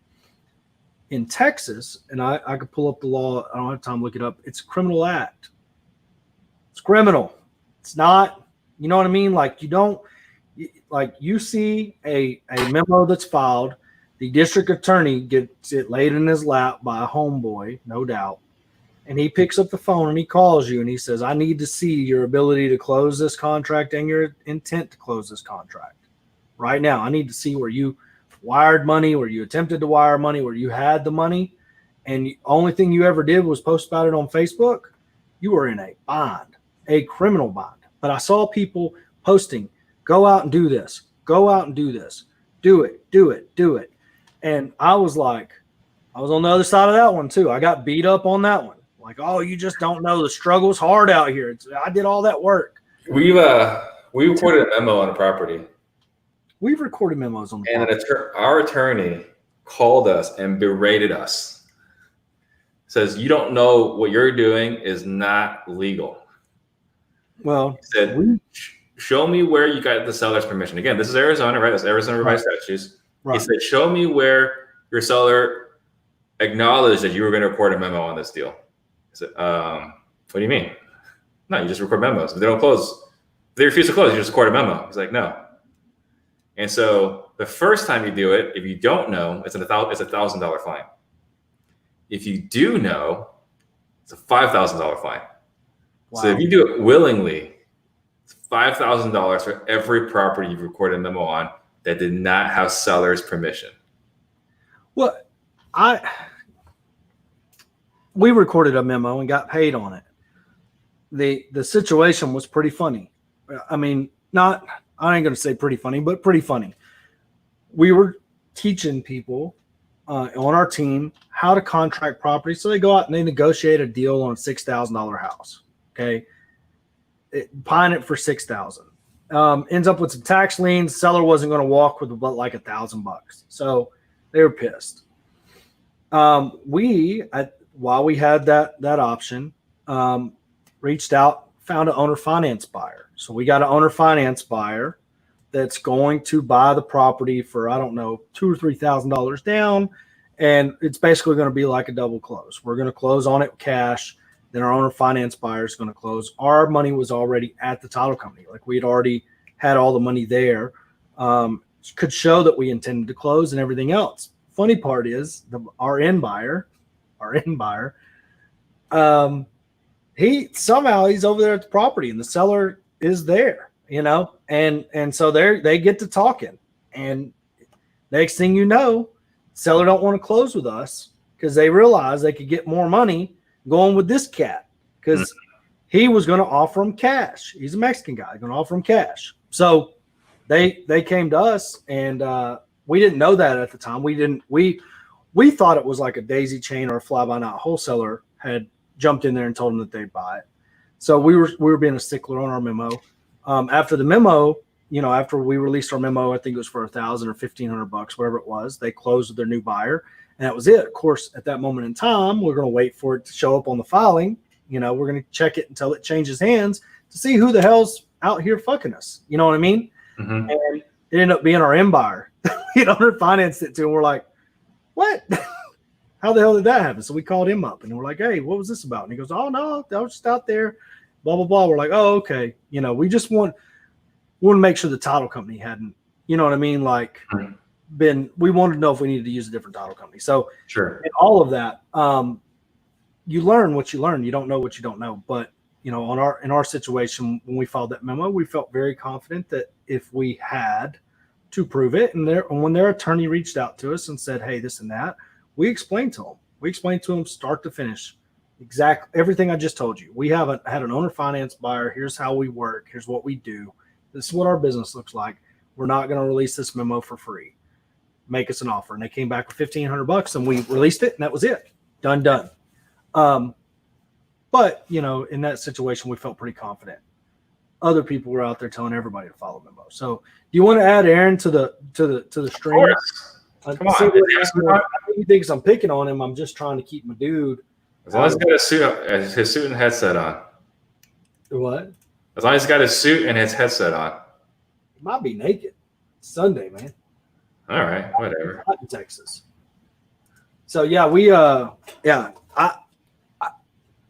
In Texas, and I could pull up the law. I don't have time to look it up. It's a criminal act. It's criminal. It's not. You know what I mean? Like, you see a memo that's filed. The district attorney gets it laid in his lap by a homeboy, no doubt. And he picks up the phone and he calls you and he says, I need to see your ability to close this contract and your intent to close this contract. Right now, I need to see where you wired money, where you attempted to wire money, where you had the money. And the only thing you ever did was post about it on Facebook. You were in a bind, a criminal bind. But I saw people posting, go out and do this. Go out and do this. Do it, do it, do it. And I was like, I was on the other side of that one too. I got beat up on that one. Like, oh, you just don't know the struggle's hard out here. I did all that work. we recorded a memo on a property, We've recorded memos on the and property. our attorney called us and berated us. Says you don't know what you're doing is not legal. Well, He said, show me where you got the seller's permission. Again, this is Arizona, right? That's Arizona revised statutes. right. He said, show me where your seller acknowledged that you were going to record a memo on this deal. I said, what do you mean? No, you just record memos. If they don't close, if they refuse to close, you just record a memo. He's like, no. And so the first time you do it, if you don't know, it's $1,000 fine. If you do know, it's a $5,000 fine. Wow. So if you do it willingly, it's $5,000 for every property you've recorded a memo on that did not have seller's permission. Well, we recorded a memo and got paid on it. The situation was pretty funny. I mean, I ain't going to say pretty funny, but pretty funny. We were teaching people on our team how to contract property. So they go out and they negotiate a deal on a $6,000 house. Okay. Buying it for $6,000. Ends up with some tax liens. Seller wasn't going to walk with but like $1,000. So they were pissed. While we had that option, reached out, found an owner finance buyer. So we got an owner finance buyer that's going to buy the property for, I don't know, $2,000 or $3,000 down. And it's basically going to be like a double close. We're going to close on it cash. Then our owner finance buyer is going to close. Our money was already at the title company. Like we'd already had all the money there. Could show that we intended to close and everything else. Funny part is our end buyer, he's over there at the property and the seller is there, and so they get to talking, and next thing you know, seller don't want to close with us because they realize they could get more money going with this cat because he was going to offer him cash. He's a Mexican guy, going to offer him cash. So they came to us, and we didn't know that at the time. We thought it was like a daisy chain or a fly-by-night wholesaler had jumped in there and told them that they'd buy it. So we were being a stickler on our memo. After the memo, after we released our memo, I think it was for $1,000 or $1,500, whatever it was, they closed with their new buyer, and that was it. Of course, at that moment in time, we're going to wait for it to show up on the filing. We're going to check it until it changes hands to see who the hell's out here fucking us. You know what I mean? Mm-hmm. And it ended up being our end buyer. Owner financed it too, and we're like, what? How the hell did that happen? So we called him up and we're like, hey, what was this about? And he goes, oh, no, I was just out there, blah, blah, blah. We're like, oh, okay. We just want to make sure the title company hadn't, you know what I mean? Like we wanted to know if we needed to use a different title company. So sure. In all of that, you learn what you learn. You don't know what you don't know. But, in our situation, when we filed that memo, we felt very confident that if we had to prove it, and when their attorney reached out to us and said, hey, this and that, we explained to them start to finish exactly everything I just told you. We had an owner finance buyer. Here's how we work. Here's what we do. This is what our business looks like. We're not going to release this memo for free. Make us an offer. And they came back with $1,500 and we released it, and that was it. Done. But in that situation, we felt pretty confident. Other people were out there telling everybody to follow memo. So do you want to add Aaron to the stream? Of course. Come on. He thinks I'm picking on him. I'm just trying to keep my dude. As long as he's got his suit and headset on. What? As long as he's got his suit and his headset on. He might be naked. It's Sunday, man. All right, whatever. Hot in Texas. So yeah,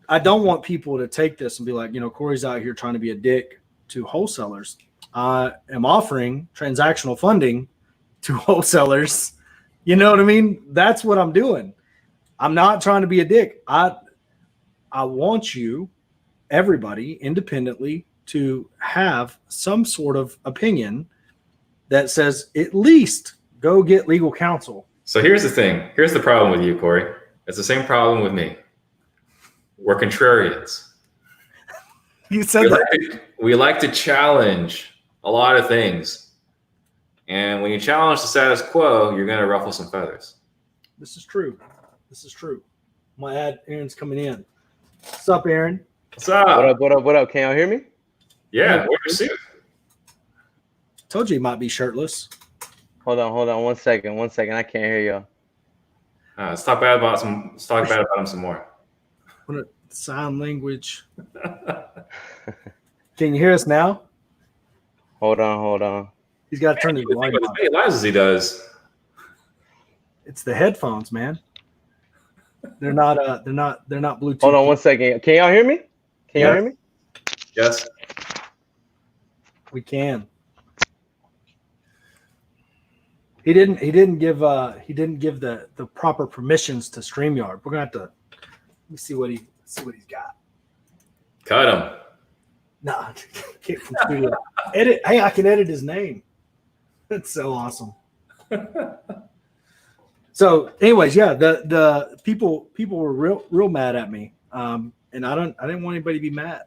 I don't want people to take this and be like, Corey's out here trying to be a dick to wholesalers. I am offering transactional funding to wholesalers. You know what I mean? That's what I'm doing. I'm not trying to be a dick. I want you, everybody, independently, to have some sort of opinion that says at least go get legal counsel. So here's the thing. Here's the problem with you, Corey. It's the same problem with me. We're contrarians. You said that. We like to challenge a lot of things. And when you challenge the status quo, you're going to ruffle some feathers. This is true. My ad, Aaron's coming in. What's up, Aaron? What's up? What up? Can y'all hear me? Yeah, where's your suit? Told you he might be shirtless. Hold on. 1 second. I can't hear y'all. Let's talk bad about him some more. Sign language. Can you hear us now? Hold on. He's got to turn his volume As on. many lives as he does. It's the headphones, man. They're not Bluetooth. Hold on 1 second. Can y'all hear me? Can y'all hear me? Yes. We can. He didn't give the proper permissions to StreamYard. We're gonna have to let me see what he's got. Cut him. Nah, can't from studio. Edit. Hey, I can edit his name. That's so awesome. So, anyways, yeah, the people were real mad at me, and I didn't want anybody to be mad.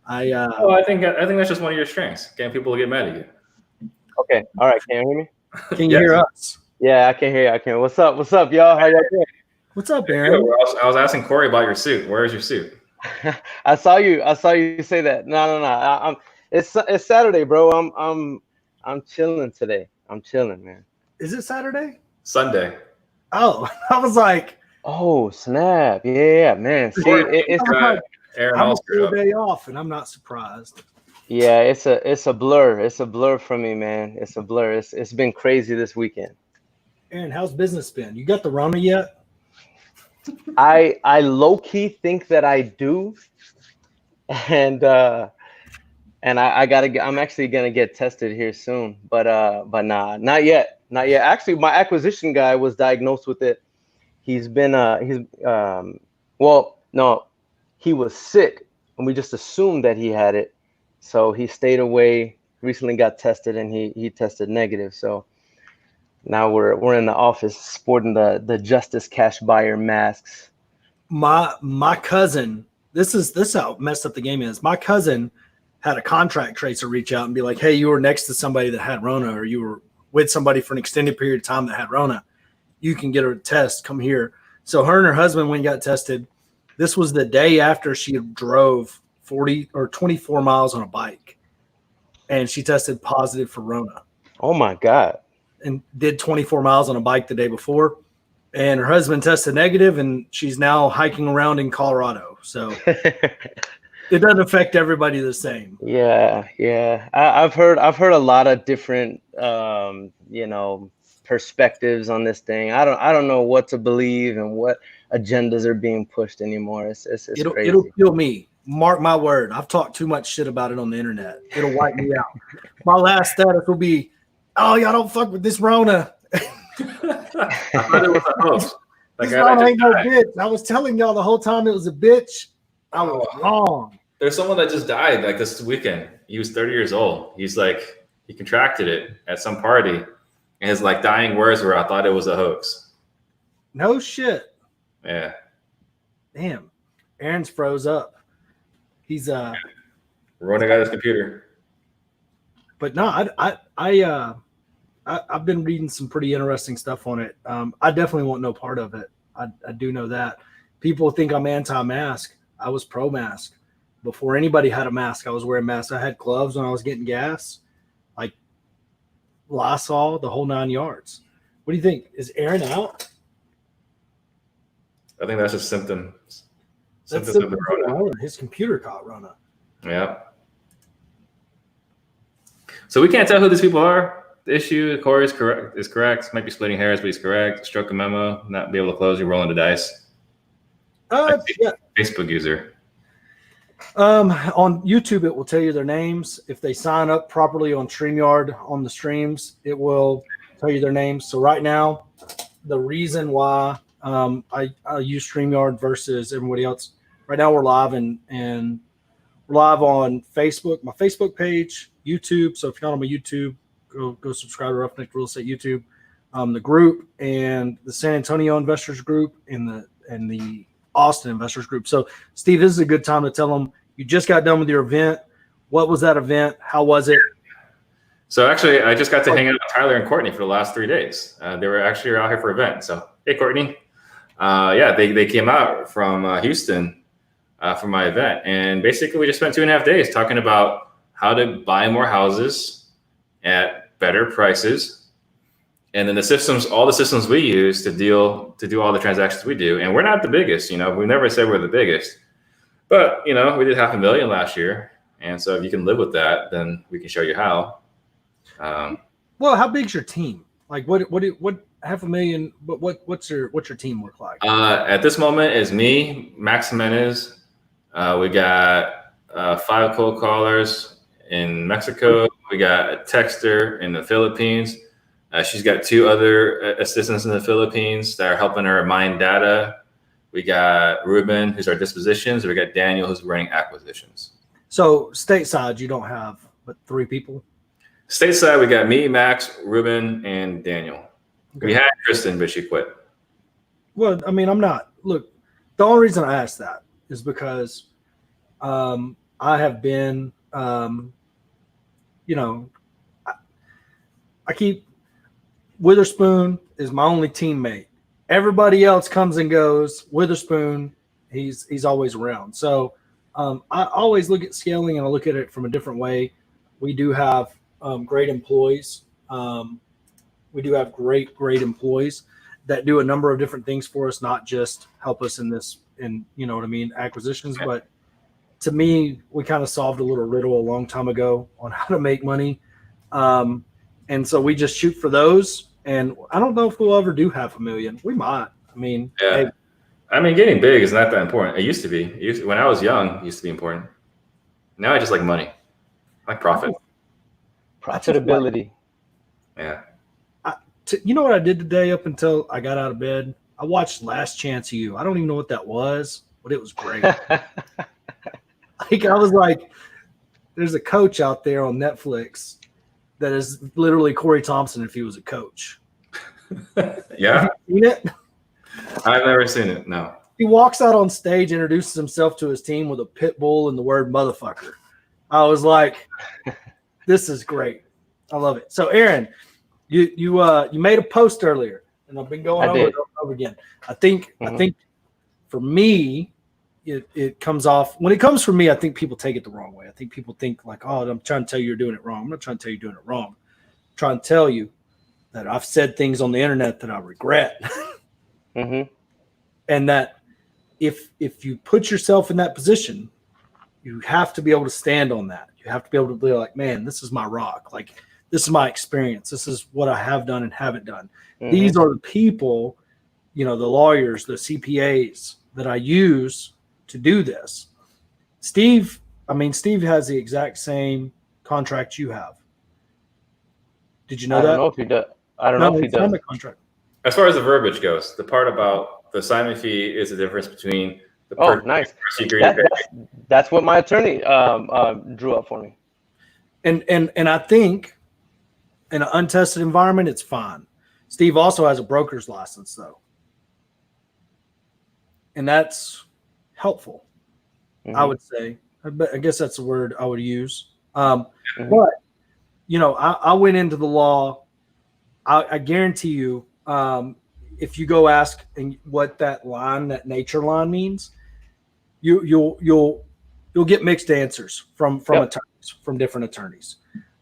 I think that's just one of your strengths, getting people to get mad at you. Okay. All right. Can you hear me? Can you hear us? Yeah, I can hear you. What's up, y'all? How y'all doing? What's up, Aaron? I was asking Corey about your suit. Where is your suit? I saw you say that. No. It's Saturday, bro. I'm chilling today. I'm chilling, man. Is it Saturday? Sunday. Oh, I was like, oh snap! Yeah, man. See, it's Aaron I'm a all screwed full up. day off, and I'm not surprised. Yeah, it's a blur. It's a blur for me, man. It's a blur. It's been crazy this weekend. Aaron, how's business been? You got the Rona yet? I low key think that I do, and I'm actually gonna get tested here soon. But nah, not yet. Actually, my acquisition guy was diagnosed with it. He was sick, and we just assumed that he had it. So he stayed away, recently got tested, and he tested negative. So now we're in the office sporting the Justice Cash Buyer masks. My cousin, this is how messed up the game is. My cousin had a contract tracer reach out and be like, hey, you were next to somebody that had Rona, or you were with somebody for an extended period of time that had Rona. You can get her a test. Come here. So her and her husband went and got tested. This was the day after she drove 40 or 24 miles on a bike, and she tested positive for Rona. Oh my God. And did 24 miles on a bike the day before, and her husband tested negative, and she's now hiking around in Colorado. So it doesn't affect everybody the same. Yeah. I've heard a lot of different perspectives on this thing. I don't know what to believe and what agendas are being pushed anymore. It's crazy. It'll kill me. Mark my word. I've talked too much shit about it on the internet. It'll wipe me out. My last status will be, oh, y'all don't fuck with this Rona. I thought it was a hoax. This Rona ain't no bitch. I was telling y'all the whole time it was a bitch. I was wrong. There's someone that just died like this weekend. He was 30 years old. He's like, he contracted it at some party, and his like dying words were, I thought it was a hoax. No shit. Yeah. Damn. Aaron's froze up. He's Rona got his computer. But no, I've been reading some pretty interesting stuff on it. I definitely want no part of it. I do know that. People think I'm anti-mask. I was pro-mask. Before anybody had a mask, I was wearing masks. I had gloves when I was getting gas, like Lysol, the whole 9 yards. What do you think? Is Aaron out? I think that's just symptoms. That's Symptoms of the Rona. His computer caught Rona. Yeah. So we can't tell who these people are. The issue, Corey is correct. Might be splitting hairs, but he's correct. Stroke a memo, not be able to close. You're rolling the dice. Yeah. Facebook user. On YouTube, it will tell you their names. If they sign up properly on StreamYard on the streams, it will tell you their names. So right now, the reason why I use StreamYard versus everybody else, right now we're live and we're live on Facebook, my Facebook page, YouTube. So if you're not on my YouTube, go subscribe to Roughneck Real Estate YouTube, the group, and the San Antonio Investors Group and the Austin Investors Group. So Steve, this is a good time to tell them you just got done with your event. What was that event? How was it? So actually, I just got to hang out with Tyler and Courtney for the last 3 days. They were actually out here for an event. So hey, Courtney. They came out from Houston for my event, and basically we just spent 2.5 days talking about how to buy more houses at better prices. And then all the systems we use to do all the transactions we do. And we're not the biggest, we never said we're the biggest, but we did $500,000 last year. And so if you can live with that, then we can show you how. Well, how big's your team? Like what $500,000, but what's your team look like? At this moment is me, Max Jimenez. We got 5 cold callers in Mexico. We got a texter in the Philippines. She's got 2 other assistants in the Philippines that are helping her mine data. We got Ruben, who's our dispositions. We got Daniel, who's running acquisitions. So stateside, you don't have but 3 people? Stateside, we got me, Max, Ruben, and Daniel. Okay. We had Kristen, but she quit. Well, I mean, look, the only reason I asked that is because I have been, I keep, Witherspoon is my only teammate. Everybody else comes and goes. Witherspoon, he's always around. So I always look at scaling, and I look at it from a different way. We do have great employees. We do have great employees that do a number of different things for us, not just help us in acquisitions. Yeah. But to me, we kind of solved a little riddle a long time ago on how to make money. And so we just shoot for those. And I don't know if we'll ever do $500,000. We might. I mean, yeah. Getting big is not that important. It used to be. When I was young, it used to be important. Now I just like money. I like profit. Profitability. Yeah. You know what I did today up until I got out of bed? I watched Last Chance of You. I don't even know what that was, but it was great. I was like, there's a coach out there on Netflix that is literally Corey Thompson if he was a coach. Yeah. Have you seen it? I've never seen it, no. He walks out on stage, introduces himself to his team with a pit bull and the word motherfucker. I was like, this is great. I love it. So, Aaron, you made a post earlier, and I've been going over it over again. I think for me, it comes off when it comes from me. I think people take it the wrong way. I think people think like, "Oh, I'm trying to tell you you're doing it wrong." I'm not trying to tell you you're doing it wrong. I'm trying to tell you that I've said things on the internet that I regret, and that if you put yourself in that position, you have to be able to stand on that. You have to be able to be like, "Man, this is my rock. Like, this is my experience. This is what I have done and haven't done. These are the people, the lawyers, the CPAs that I use to do this." Steve has the exact same contract you have. Did you know that? I don't know if he does. I don't know if he does. Contract. As far as the verbiage goes, the part about the assignment fee is the difference between the nice. That's what my attorney drew up for me. And I think in an untested environment, it's fine. Steve also has a broker's license, though. And that's helpful, I would say. I guess that's the word I would use. But, I went into the law. I guarantee you, if you go ask what that nature line means, you'll get mixed answers from attorneys, from different attorneys.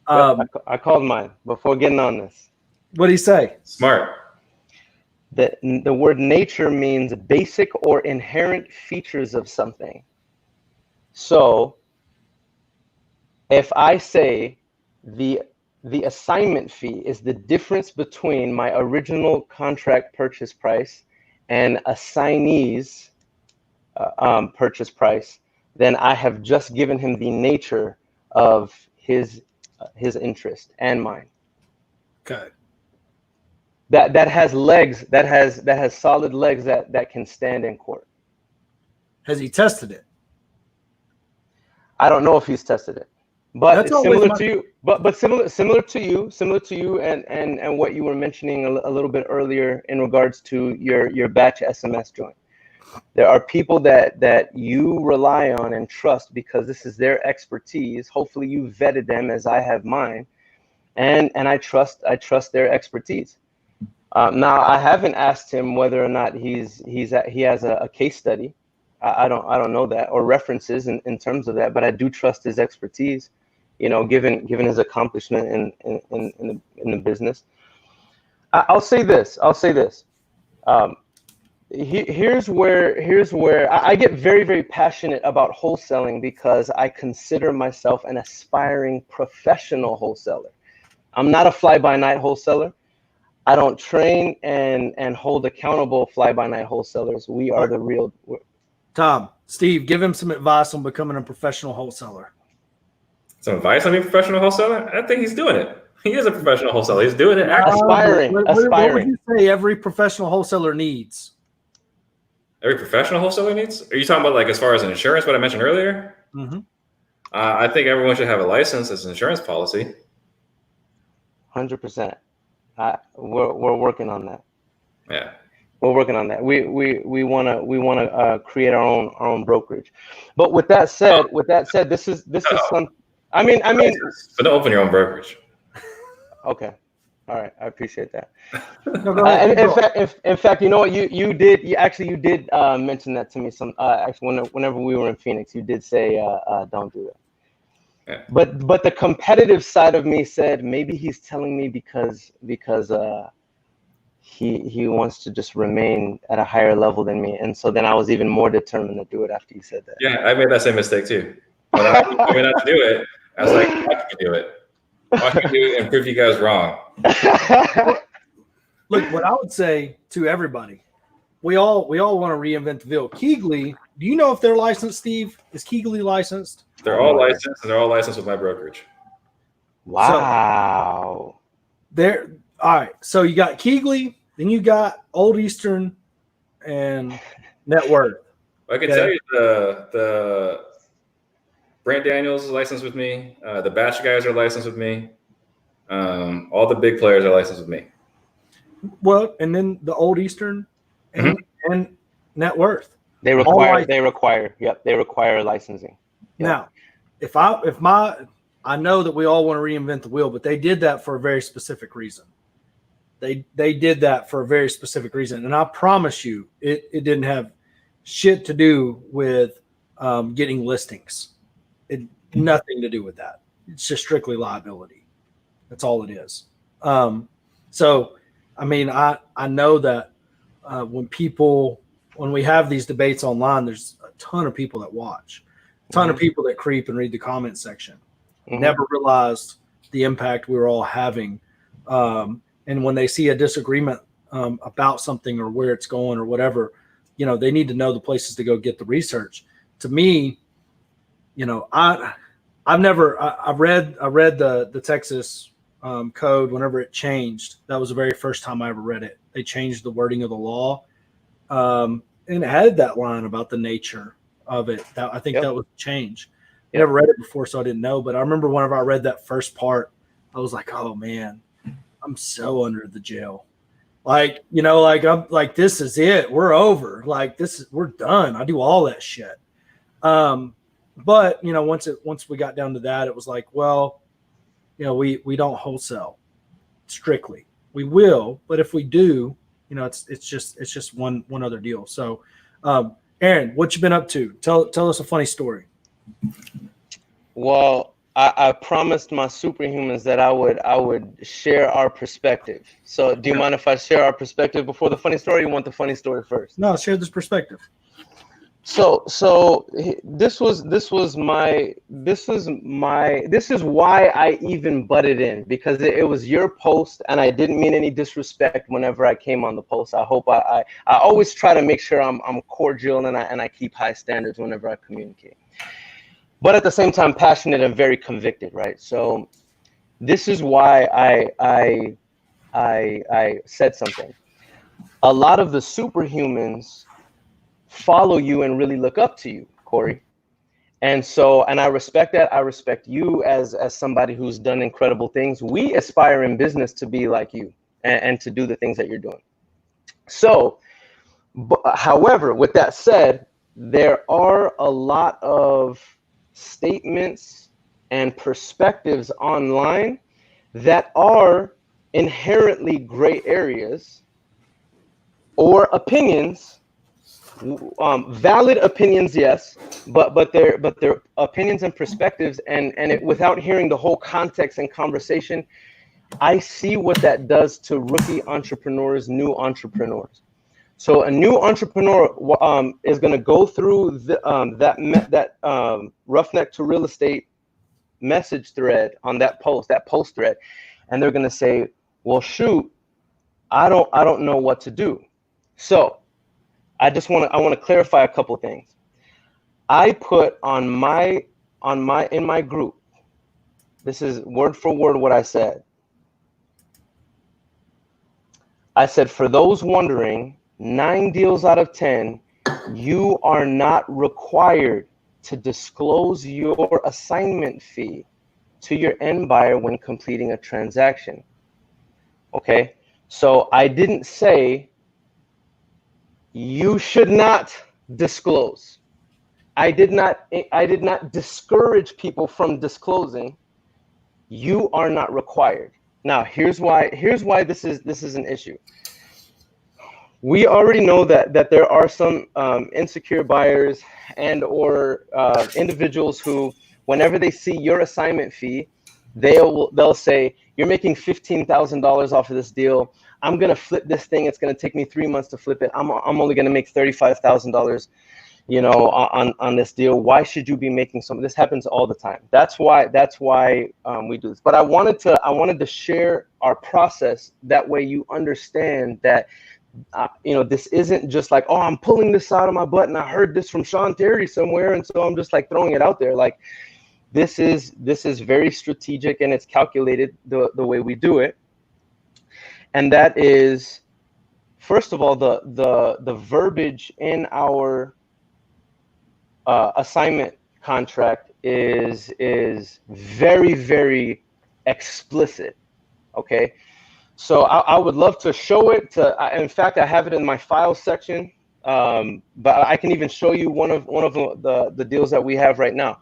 I called mine before getting on this. What did he say? Smart. The word nature means basic or inherent features of something. So if I say the assignment fee is the difference between my original contract purchase price and assignee's purchase price, then I have just given him the nature of his interest and mine. Okay. That has legs, that has solid legs that can stand in court. Has he tested it? I don't know if he's tested it, but it's similar to you. But similar to you, and what you were mentioning a little bit earlier in regards to your batch SMS joint. There are people that you rely on and trust because this is their expertise. Hopefully, you vetted them as I have mine, and I trust their expertise. Now, I haven't asked him whether or not he has a case study. I don't know that, or references in terms of that, but I do trust his expertise. given his accomplishment in the business. I'll say this. Here's where I get very, very passionate about wholesaling, because I consider myself an aspiring professional wholesaler. I'm not a fly-by-night wholesaler. I don't train and hold accountable fly-by-night wholesalers. We are the real. Tom, Steve, give him some advice on becoming a professional wholesaler. Some advice on being a professional wholesaler? I think he's doing it. He is a professional wholesaler. He's doing it. Aspiring. What would you say every professional wholesaler needs? Every professional wholesaler needs? Are you talking about like as far as insurance, what I mentioned earlier? Mm-hmm. I think everyone should have a license as an insurance policy. 100%. We're working on that. Yeah, we're working on that. We wanna create our own brokerage. But with that said, this is some. I mean. But don't open your own brokerage. Okay. All right. I appreciate that. No, go ahead. In fact, you know what? You did mention that to me. Actually, whenever we were in Phoenix, you did say don't do that. Yeah. But the competitive side of me said maybe he's telling me because he wants to just remain at a higher level than me, and so then I was even more determined to do it after you said that. Yeah, I made that same mistake too. When I told me not to do it, I was like, "Watch me do it. Watch me do it and prove you guys wrong." Look, what I would say to everybody, we all want to reinvent the wheel. Keegley, do you know if they're licensed, Steve? Is Keegley licensed? They're all licensed, and they're all licensed with my brokerage. Wow. So, they're all right. So you got Keegley, then you got Old Eastern and Net Worth. I can tell you the Brent Daniels is licensed with me. The Batch guys are licensed with me. All the big players are licensed with me. Well, and then the Old Eastern and Net Worth. They require licensing. Now, I know that we all want to reinvent the wheel, but they did that for a very specific reason. They did that for a very specific reason. And I promise you, it didn't have shit to do with getting listings. It nothing to do with that. It's just strictly liability. That's all it is. So, I mean, I know that when we have these debates online, there's a ton of people that watch, a ton of people that creep and read the comment section. Never realized the impact we were all having. And when they see a disagreement about something or where it's going or whatever, they need to know the places to go get the research. To me, I read the Texas code whenever it changed. That was the very first time I ever read it. They changed the wording of the law, and it had that line about the nature of it. I think that was a change. I never read it before, so I didn't know. But I remember whenever I read that first part, I was like, "Oh man, I'm so under the jail." I'm like, this is it. We're over. Like we're done. I do all that shit. But once we got down to that, it was like, well, we don't wholesale strictly. We will, but if we do, it's just one other deal. So, Aaron, what you been up to? Tell us a funny story. Well, I promised my superhumans that I would share our perspective. So, do you mind if I share our perspective before the funny story? Or you want the funny story first? No, share this perspective. So this is why I even butted in, because it was your post and I didn't mean any disrespect whenever I came on the post. I hope I always try to make sure I'm cordial and I keep high standards whenever I communicate, but at the same time passionate and very convicted, right? So this is why I said something. A lot of the superhumans follow you and really look up to you, Corey. And I respect that. I respect you as somebody who's done incredible things. We aspire in business to be like you and to do the things that you're doing. So, however, with that said, there are a lot of statements and perspectives online that are inherently gray areas or opinions Valid opinions, yes, but they're opinions and perspectives, and without hearing the whole context and conversation, I see what that does to rookie entrepreneurs, new entrepreneurs. So a new entrepreneur is going to go through that Roughneck to Real Estate message thread on that post thread, and they're going to say, well, shoot, I don't know what to do. So I want to clarify a couple of things. I put in my group, this is word for word what I said. I said, for those wondering, 9 deals out of 10, you are not required to disclose your assignment fee to your end buyer when completing a transaction. Okay, so I didn't say you should not disclose. I did not discourage people from disclosing. You are not required. Now, here's why this is an issue. We already know that there are some insecure buyers and or individuals who, whenever they see your assignment fee, they'll say, you're making $15,000 off of this deal. I'm gonna flip this thing. It's gonna take me 3 months to flip it. I'm only gonna make $35,000, on this deal. Why should you be making some? This happens all the time. That's why we do this. But I wanted to share our process. That way you understand that. This isn't just like, oh, I'm pulling this out of my butt and I heard this from Sean Terry somewhere, and so I'm just like throwing it out there. Like, this is very strategic, and it's calculated the way we do it. And that is, first of all, the verbiage in our assignment contract is very, very explicit. Okay. So I would love to show it. In fact, I have it in my files section, but I can even show you one of the deals that we have right now.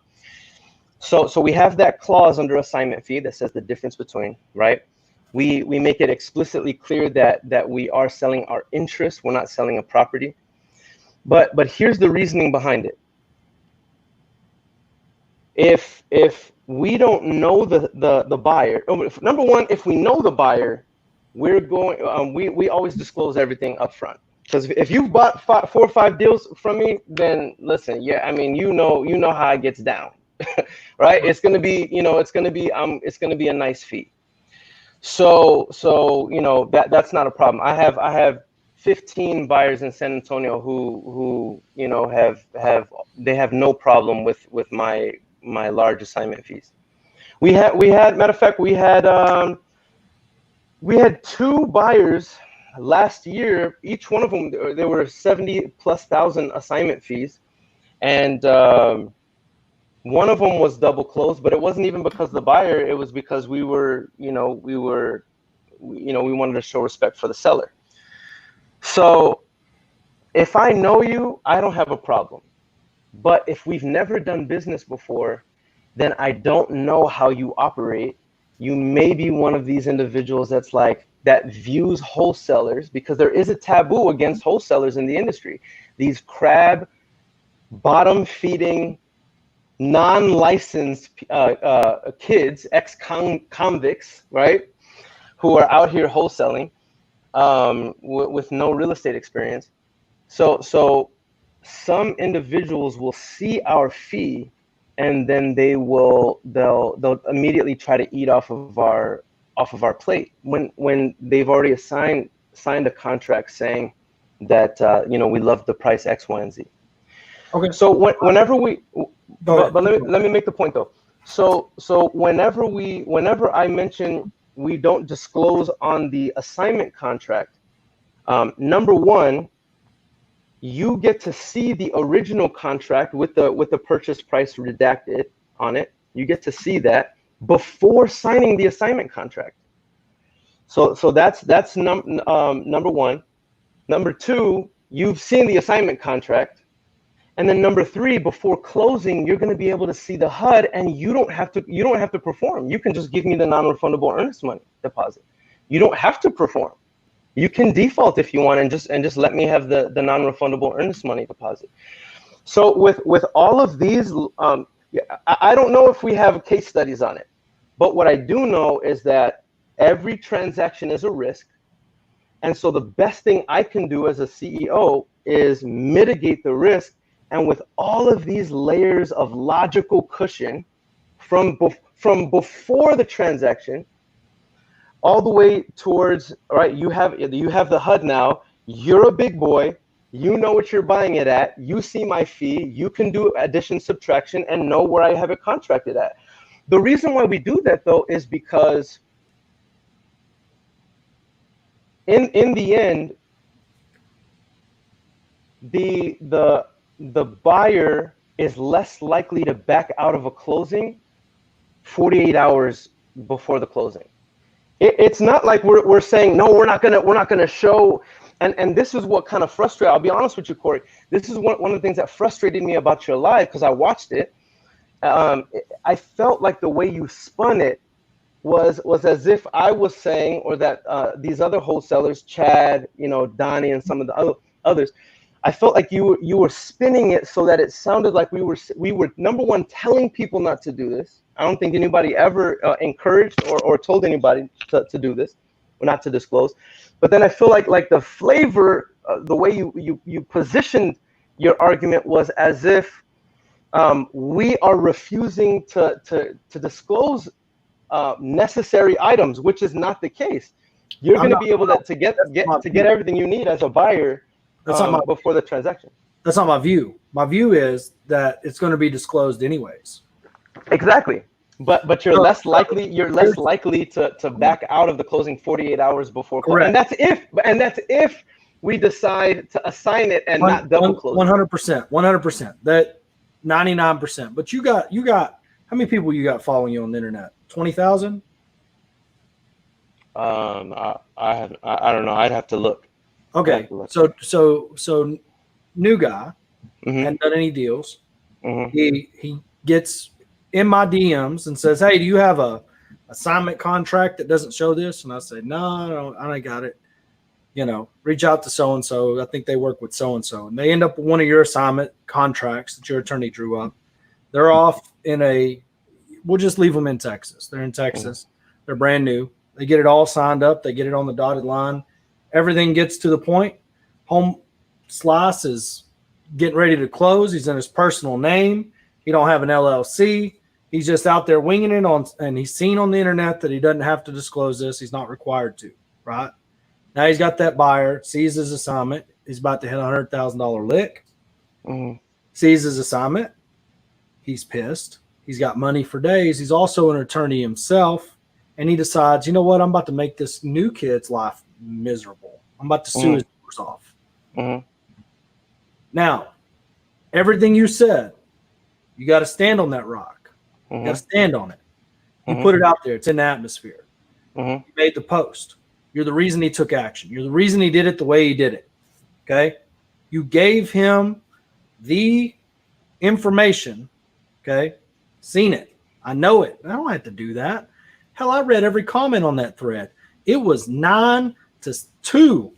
So we have that clause under assignment fee that says the difference between, right? We make it explicitly clear that we are selling our interest. We're not selling a property. But here's the reasoning behind it. If we don't know the buyer, number one, if we know the buyer, we're going. We always disclose everything up front. Because if you've bought 4 or 5 deals from me, then listen, yeah, I mean, you know how it gets down, right? It's gonna be, it's gonna be a nice fee. So that's not a problem. I have 15 buyers in San Antonio who have no problem with my large assignment fees. We had matter of fact, we had 2 buyers last year. Each one of them, there were 70,000+ assignment fees, and one of them was double closed, but it wasn't even because of the buyer. It was because we wanted to show respect for the seller. So if I know you, I don't have a problem. But if we've never done business before, then I don't know how you operate. You may be one of these individuals that views wholesalers, because there is a taboo against wholesalers in the industry. These crab, bottom-feeding, non-licensed kids, ex-convicts, right, who are out here wholesaling with no real estate experience. So some individuals will see our fee, and then they'll immediately try to eat off of our plate when they've already signed a contract saying that we love the price X, Y, and Z. Okay. So whenever let me make the point though. So whenever I mention we don't disclose on the assignment contract, number one, you get to see the original contract with the purchase price redacted on it. You get to see that before signing the assignment contract. So that's number one. Number two, you've seen the assignment contract. And then number three, before closing, you're going to be able to see the HUD, and you don't have to perform. You can just give me the non-refundable earnest money deposit. You don't have to perform. you can default if you want, and just let me have the non-refundable earnest money deposit. So with all of these, I don't know if we have case studies on it, but what I do know is that every transaction is a risk. And so the best thing I can do as a CEO is mitigate the risk. And with all of these layers of logical cushion from before the transaction, all the way towards, all right, you have the HUD now, you're a big boy, you know what you're buying it at, you see my fee, you can do addition, subtraction, and know where I have it contracted at. The reason why we do that, though, is because in the end, the buyer is less likely to back out of a closing 48 hours before the closing. It's not like we're saying, no, we're not gonna show. And this is what kind of frustrated. I'll be honest with you, Corey. This is one of the things that frustrated me about your live, because I watched it. I felt like the way you spun it was as if I was saying, or that these other wholesalers, Chad, Donnie, and some of the others, I felt like you were spinning it so that it sounded like we were number one, telling people not to do this. I don't think anybody ever encouraged or told anybody to do this, or not to disclose. But then I feel like the flavor, the way you positioned your argument was as if we are refusing to disclose necessary items, which is not the case. You're going to be able to get everything you need as a buyer before the transaction. That's not my view. My view is that it's going to be disclosed anyways. Exactly. But you're less likely to back out of the closing 48 hours before closing. And that's if we decide to assign it and not double close. 100%. That 99%. But you got how many people you got following you on the internet? 20,000? I don't know. I'd have to look. Okay. So new guy, hadn't done any deals. Mm-hmm. He gets in my DMs and says, "Hey, do you have a assignment contract that doesn't show this?" And I say, "No, I don't got it. Reach out to so and so. I think they work with so and so." And they end up with one of your assignment contracts that your attorney drew up. They're off we'll just leave them in Texas. They're in Texas. Mm-hmm. They're brand new. They get it all signed up. They get it on the dotted line. Everything gets to the point. Home slice is getting ready to close. He's in his personal name. He don't have an LLC. He's just out there winging it and he's seen on the internet that he doesn't have to disclose this. He's not required to, right? Now he's got that buyer, sees his assignment. He's about to hit $100,000 lick. Mm-hmm. Sees his assignment. He's pissed. He's got money for days. He's also an attorney himself. And he decides, you know what? I'm about to make this new kid's life miserable. I'm about to sue his doors off. Mm-hmm. Now, everything you said, you got to stand on that rock. You got to stand on it. You put it out there. It's in the atmosphere. You made the post. You're the reason he took action. You're the reason he did it the way he did it. Okay? You gave him the information. Okay? Seen it. I know it. I don't have to do that. Hell, I read every comment on that thread. It was 9-2. You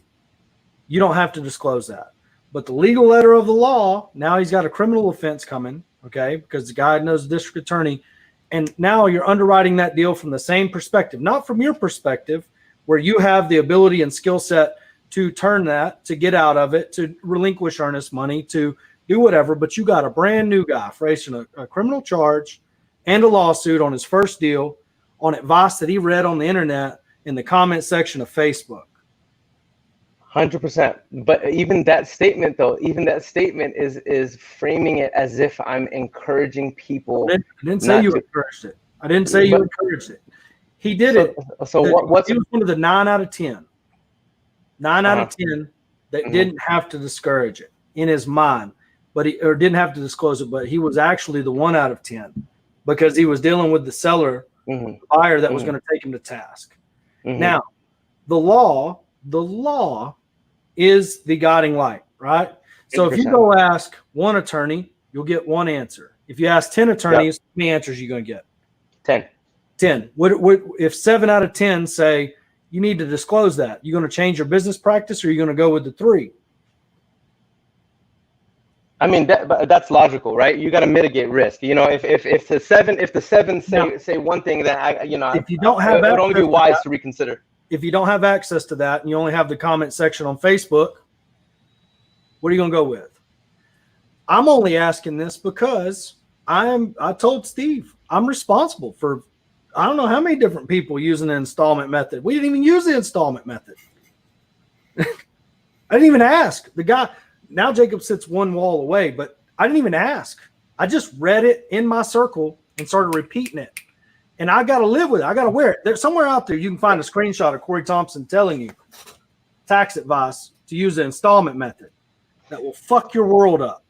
don't have to disclose that. But the legal letter of the law, now he's got a criminal offense coming, okay, because the guy knows the district attorney. And now you're underwriting that deal from the same perspective, not from your perspective, where you have the ability and skill set to turn that, to get out of it, to relinquish earnest money, to do whatever. But you got a brand new guy facing a criminal charge and a lawsuit on his first deal on advice that he read on the internet in the comment section of Facebook. 100%. But even that statement, though, is framing it as if I'm encouraging people. I didn't say you encouraged it. I didn't say you encouraged it. He did it. So he was one of the 9 out of 10. 9 out of 10 that didn't have to discourage it in his mind, but or didn't have to disclose it. But he was actually the 1 out of 10 because he was dealing with the seller, the buyer that was going to take him to task. Now, the law is the guiding light, right? So 100%. If you go ask one attorney, you'll get one answer. If you ask 10 attorneys, how many answers are you going to get? 10. What if 7 out of 10 say You need to disclose that. You're going to change your business practice, or are you going to go with the 3? I mean, that's logical, right? You got to mitigate risk. You know, if the seven say one thing, then if you don't have it would only be wise to reconsider. If you don't have access to that and you only have the comment section on Facebook, what are you going to go with? I'm only asking this because I told Steve I'm responsible for I don't know how many different people using the installment method. We didn't even use the installment method. I didn't even ask the guy. Now Jacob sits one wall away, but I didn't even ask. I just read it in my circle and started repeating it. And I got to live with it. I got to wear it. There's somewhere out there you can find a screenshot of Corey Thompson telling you tax advice to use the installment method that will fuck your world up.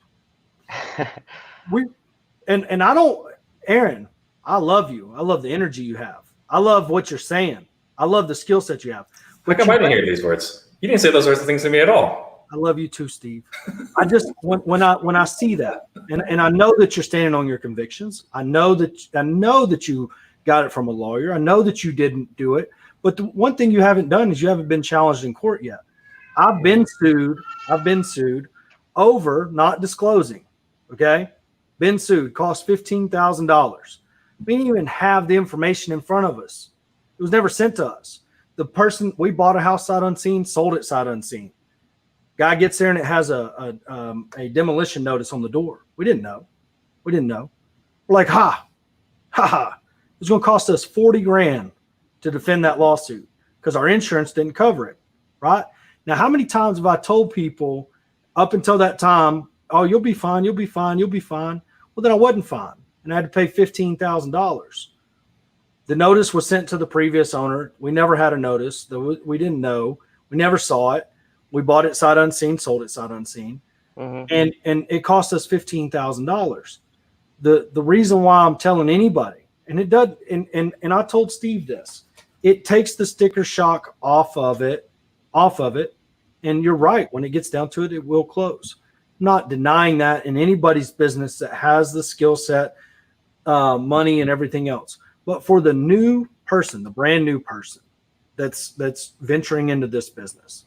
And I don't, Aaron, I love you. I love the energy you have. I love what you're saying. I love the skill set you have. How come I didn't hear these words? You didn't say those sorts of things to me at all. I love you too, Steve. I just when I see that, and I know that you're standing on your convictions. I know that you got it from a lawyer. I know that you didn't do it. But the one thing you haven't done is you haven't been challenged in court yet. I've been sued over not disclosing. Okay, been sued. Cost $15,000. We didn't even have the information in front of us. It was never sent to us. The person, we bought a house sight unseen, sold it sight unseen. Guy gets there and it has a demolition notice on the door. We didn't know. We're like, ha. It's going to cost us $40,000 to defend that lawsuit because our insurance didn't cover it. Right now, how many times have I told people up until that time, oh, you'll be fine. You'll be fine. Well, then I wasn't fine. And I had to pay $15,000. The notice was sent to the previous owner. We never had a notice. We didn't know. We never saw it. We bought it sight unseen, sold it sight unseen. Mm-hmm. And it cost us $15,000. The reason why I'm telling anybody, and it does, and I told Steve this, it takes the sticker shock off of it. And you're right. When it gets down to it, it will close. I'm not denying that in anybody's business that has the skill set, money and everything else. But for the new person, the brand new person that's venturing into this business,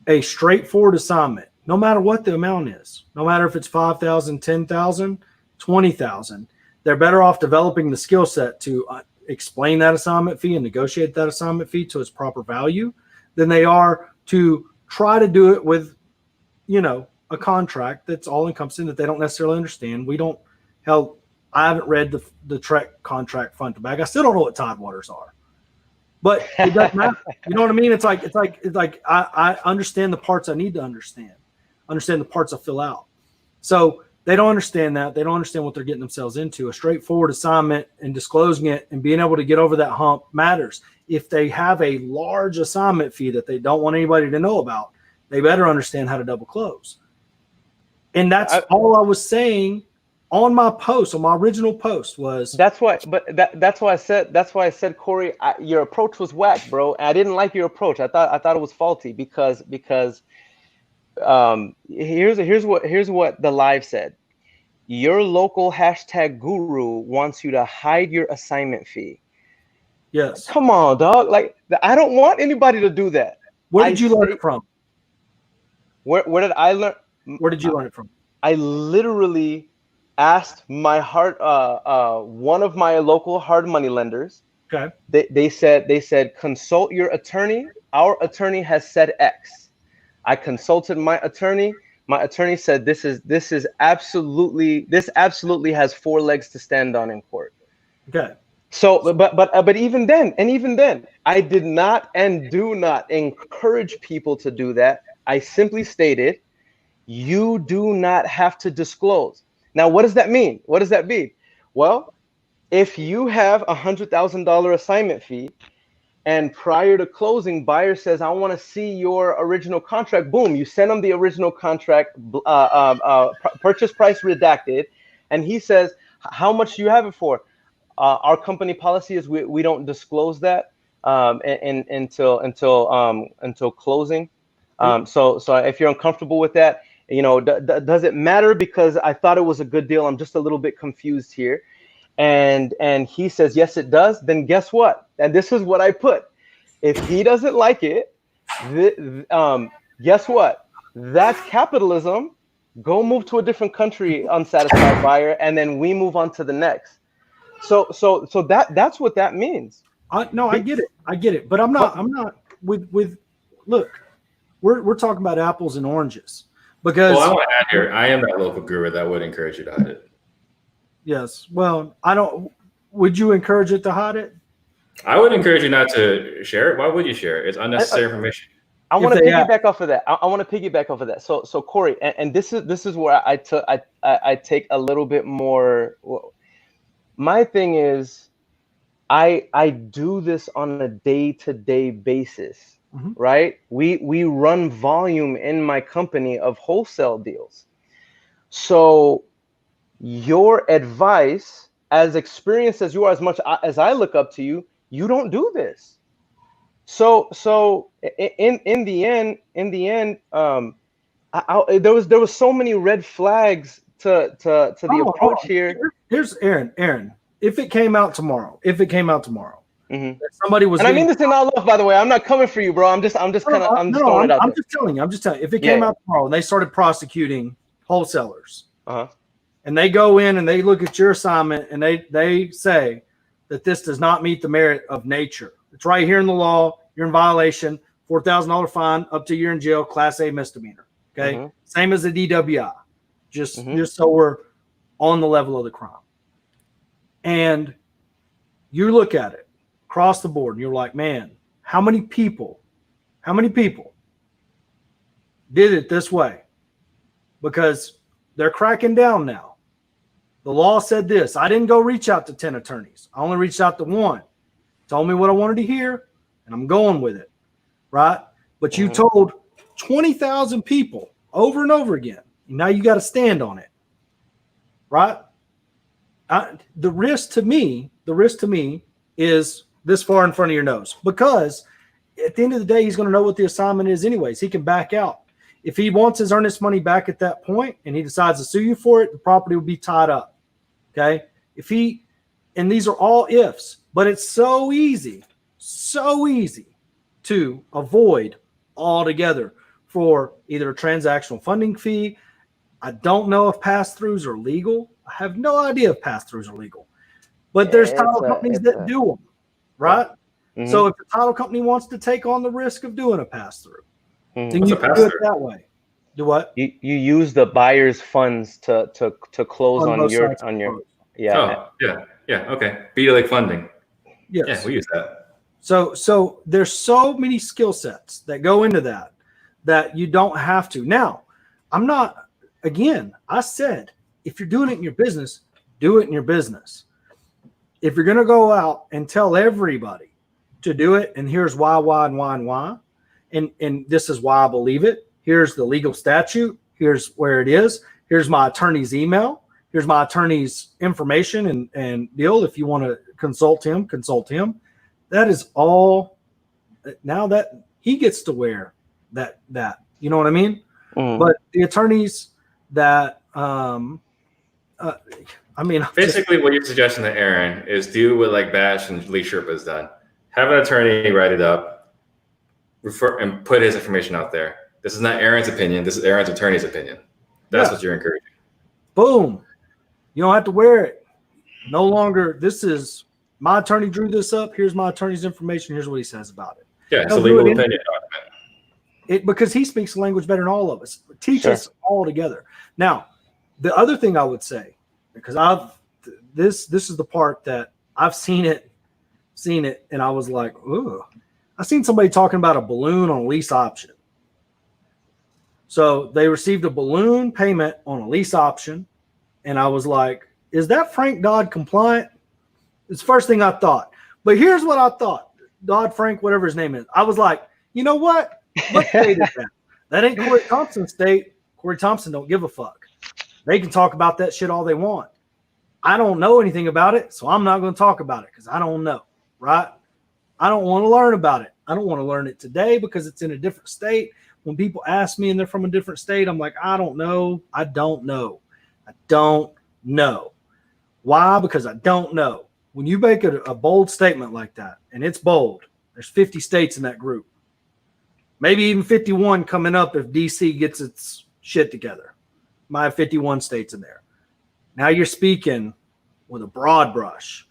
a straightforward assignment, no matter what the amount is, no matter if it's 5,000, 10,000, 20,000, they're better off developing the skill set to explain that assignment fee and negotiate that assignment fee to its proper value than they are to try to do it with, a contract that's all encompassing that they don't necessarily understand. I haven't read the Trek contract front to back. I still don't know what Tidewaters are. But it doesn't matter. You know what I mean? It's like I understand the parts I need to understand the parts I fill out. So they don't understand that. They don't understand what they're getting themselves into. A straightforward assignment and disclosing it and being able to get over that hump matters. If they have a large assignment fee that they don't want anybody to know about, they better understand how to double close. And that's all I was saying on my post, on my original post was. That's why I said, Corey, your approach was whack, bro. I didn't like your approach. I thought it was faulty because here's what the live said. Your local #guru wants you to hide your assignment fee. Yes. Come on, dog. Like, I don't want anybody to do that. Where did you learn it from? Where did I learn? Where did you learn it from? I literally asked my one of my local hard money lenders. Okay. They said consult your attorney. Our attorney has said X. I consulted my attorney. My attorney said this absolutely has 4 legs to stand on in court. Okay. So, but even then, I did not and do not encourage people to do that. I simply stated, you do not have to disclose. Now, what does that mean? Well, if you have $100,000 assignment fee, and prior to closing, buyer says, I want to see your original contract. Boom, you send him the original contract, purchase price redacted, and he says, how much do you have it for? Our company policy is we don't disclose that until closing. So if you're uncomfortable with that, does it matter? Because I thought it was a good deal. I'm just a little bit confused here. And he says, yes, it does. Then guess what? And this is what I put. If he doesn't like it, guess what? That's capitalism. Go move to a different country, unsatisfied buyer, and then we move on to the next. So that's what that means. No, I get it, but I'm not with. Look, we're talking about apples and oranges because. Well, I want to add here. I am that local guru that would encourage you to hide it. Yes. Well, I don't. Would you encourage it to hide it? I would encourage you not to share it. Why would you share it? It's unnecessary information. I want to piggyback off of that. I want to piggyback off of that. So Corey, and this is where I take a little bit more. My thing is, I do this on a day-to-day basis, right? We run volume in my company of wholesale deals. So your advice, as experienced as you are, as much as I look up to you, you don't do this. So in the end, there was so many red flags to the approach here. Here's Aaron. If it came out tomorrow, somebody was. And I mean this in all love, by the way. I'm not coming for you, bro. I'm just throwing it out there. I'm just telling you. If it came out tomorrow and they started prosecuting wholesalers, and they go in and they look at your assignment and they say that this does not meet the merit of nature. It's right here in the law. You're in violation. $4,000 fine, up to a year in jail, Class A misdemeanor. Okay, same as the DWI. Just so we're on the level of the crime. And you look at it across the board, and you're like, man, how many people did it this way? Because they're cracking down now. The law said this. I didn't go reach out to 10 attorneys. I only reached out to one. Told me what I wanted to hear, and I'm going with it, right? But you told 20,000 people over and over again. Now you got to stand on it, right? The risk to me is this far in front of your nose, because at the end of the day, he's going to know what the assignment is anyways. He can back out. If he wants his earnest money back at that point and he decides to sue you for it, the property will be tied up. Okay. And these are all ifs, but it's so easy to avoid altogether for either a transactional funding fee. I don't know if pass-throughs are legal. I have no idea if pass-throughs are legal, but there's title companies that do them, right? So if the title company wants to take on the risk of doing a pass-through, then you can do it that way. Do what? You use the buyer's funds to close on your okay. Be like funding. Yes. Yeah, we use that. So there's so many skill sets that go into that you don't have to. Now, I said, if you're doing it in your business, do it in your business. If you're going to go out and tell everybody to do it, and here's why, and this is why I believe it. Here's the legal statute. Here's where it is. Here's my attorney's email. Here's my attorney's information and deal. If you want to consult him. That is all. Now that he gets to wear that, you know what I mean? But the attorneys that, basically what you're suggesting to Aaron is do what like Bash and Lee Sherpa has done. Have an attorney write it up, and put his information out there. This is not Aaron's opinion. This is Aaron's attorney's opinion. That's what you're encouraging. Boom. You don't have to wear it. No longer, this is my attorney drew this up. Here's my attorney's information. Here's what he says about it. Yeah, it's a legal opinion document. Because he speaks the language better than all of us. Teach us all together. Now, the other thing I would say, because this is the part that I've seen it, and I was like, ooh. I seen somebody talking about a balloon on a lease option. So they received a balloon payment on a lease option, and I was like, is that Frank Dodd compliant? It's the first thing I thought. But here's what I thought. Dodd-Frank, whatever his name is. I was like, you know what? What state is that? That ain't Corey Thompson's state. Corey Thompson don't give a fuck. They can talk about that shit all they want. I don't know anything about it, so I'm not going to talk about it because I don't know, right? I don't want to learn about it. I don't want to learn it today because it's in a different state. When people ask me and they're from a different state, I'm like, I don't know. I don't know. Why? Because I don't know. When you make a bold statement like that, and it's bold, There's 50 states in that group. Maybe even 51 coming up if DC gets its shit together. Might have 51 states in there. Now you're speaking with a broad brush.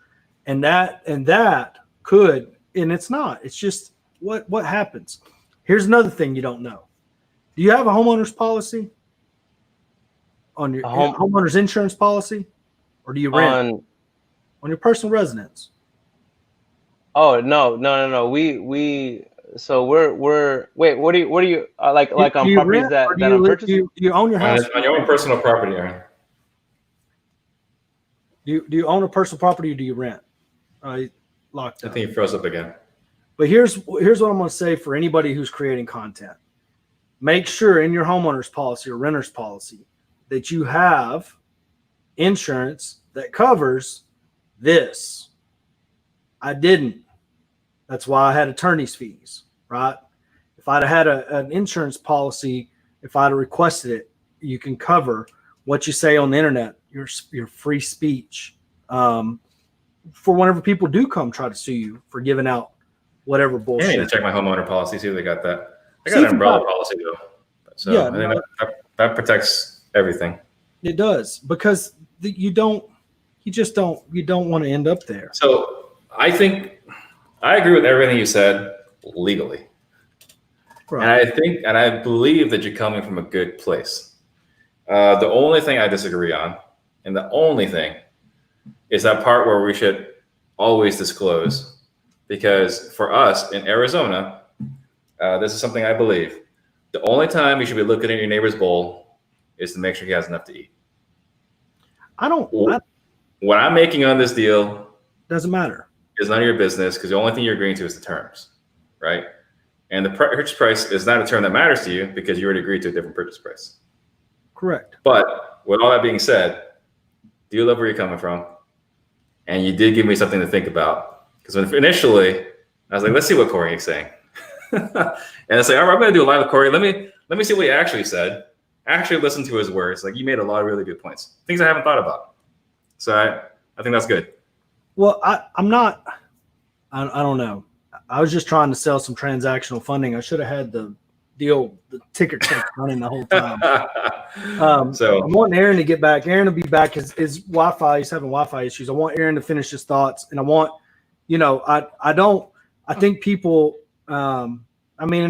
And that could, and it's not. It's just what happens. Here's another thing you don't know. Do you have a homeowner's policy? On your homeowner's insurance policy? Or do you rent? On your personal residence? Oh, no. So we're wait, what do you like on properties that I'm purchasing? Do you own your house? On your own personal property, Aaron. Do you own a personal property or do you rent? Locked up. I think he froze up again. But here's what I'm going to say for anybody who's creating content. Make sure in your homeowner's policy or renter's policy that you have insurance that covers this. I didn't. That's why I had attorney's fees, right? If I'd had an insurance policy, if I'd have requested it, you can cover what you say on the internet, your free speech, for whenever people do come try to sue you for giving out whatever bullshit. I need to check my homeowner policy, see if they got that. I got an umbrella policy though, so yeah, I think that protects everything. It does, because you don't want to end up there. So I think I agree with everything you said legally. Right. And I believe that you're coming from a good place. The only thing I disagree on, and the only thing, is that part where we should always disclose. Because for us in Arizona, this is something I believe. The only time you should be looking at your neighbor's bowl is to make sure he has enough to eat. What I'm making on this deal doesn't matter. It's none of your business, because the only thing you're agreeing to is the terms, right? And the purchase price is not a term that matters to you because you already agreed to a different purchase price. Correct. But with all that being said, do you love where you're coming from? And you did give me something to think about, because initially I was like, let's see what Corey is saying. And it's like, all right, I'm going to do a live with Corey. Let me see what he actually said. Actually listen to his words. Like, you made a lot of really good points, things I haven't thought about. So I think that's good. Well, I don't know. I was just trying to sell some transactional funding. I should have had the ticker tape running the whole time. So I'm wanting Aaron to get back. Aaron will be back. His Wi-Fi, he's having Wi-Fi issues. I want Aaron to finish his thoughts, and I want, I think people, and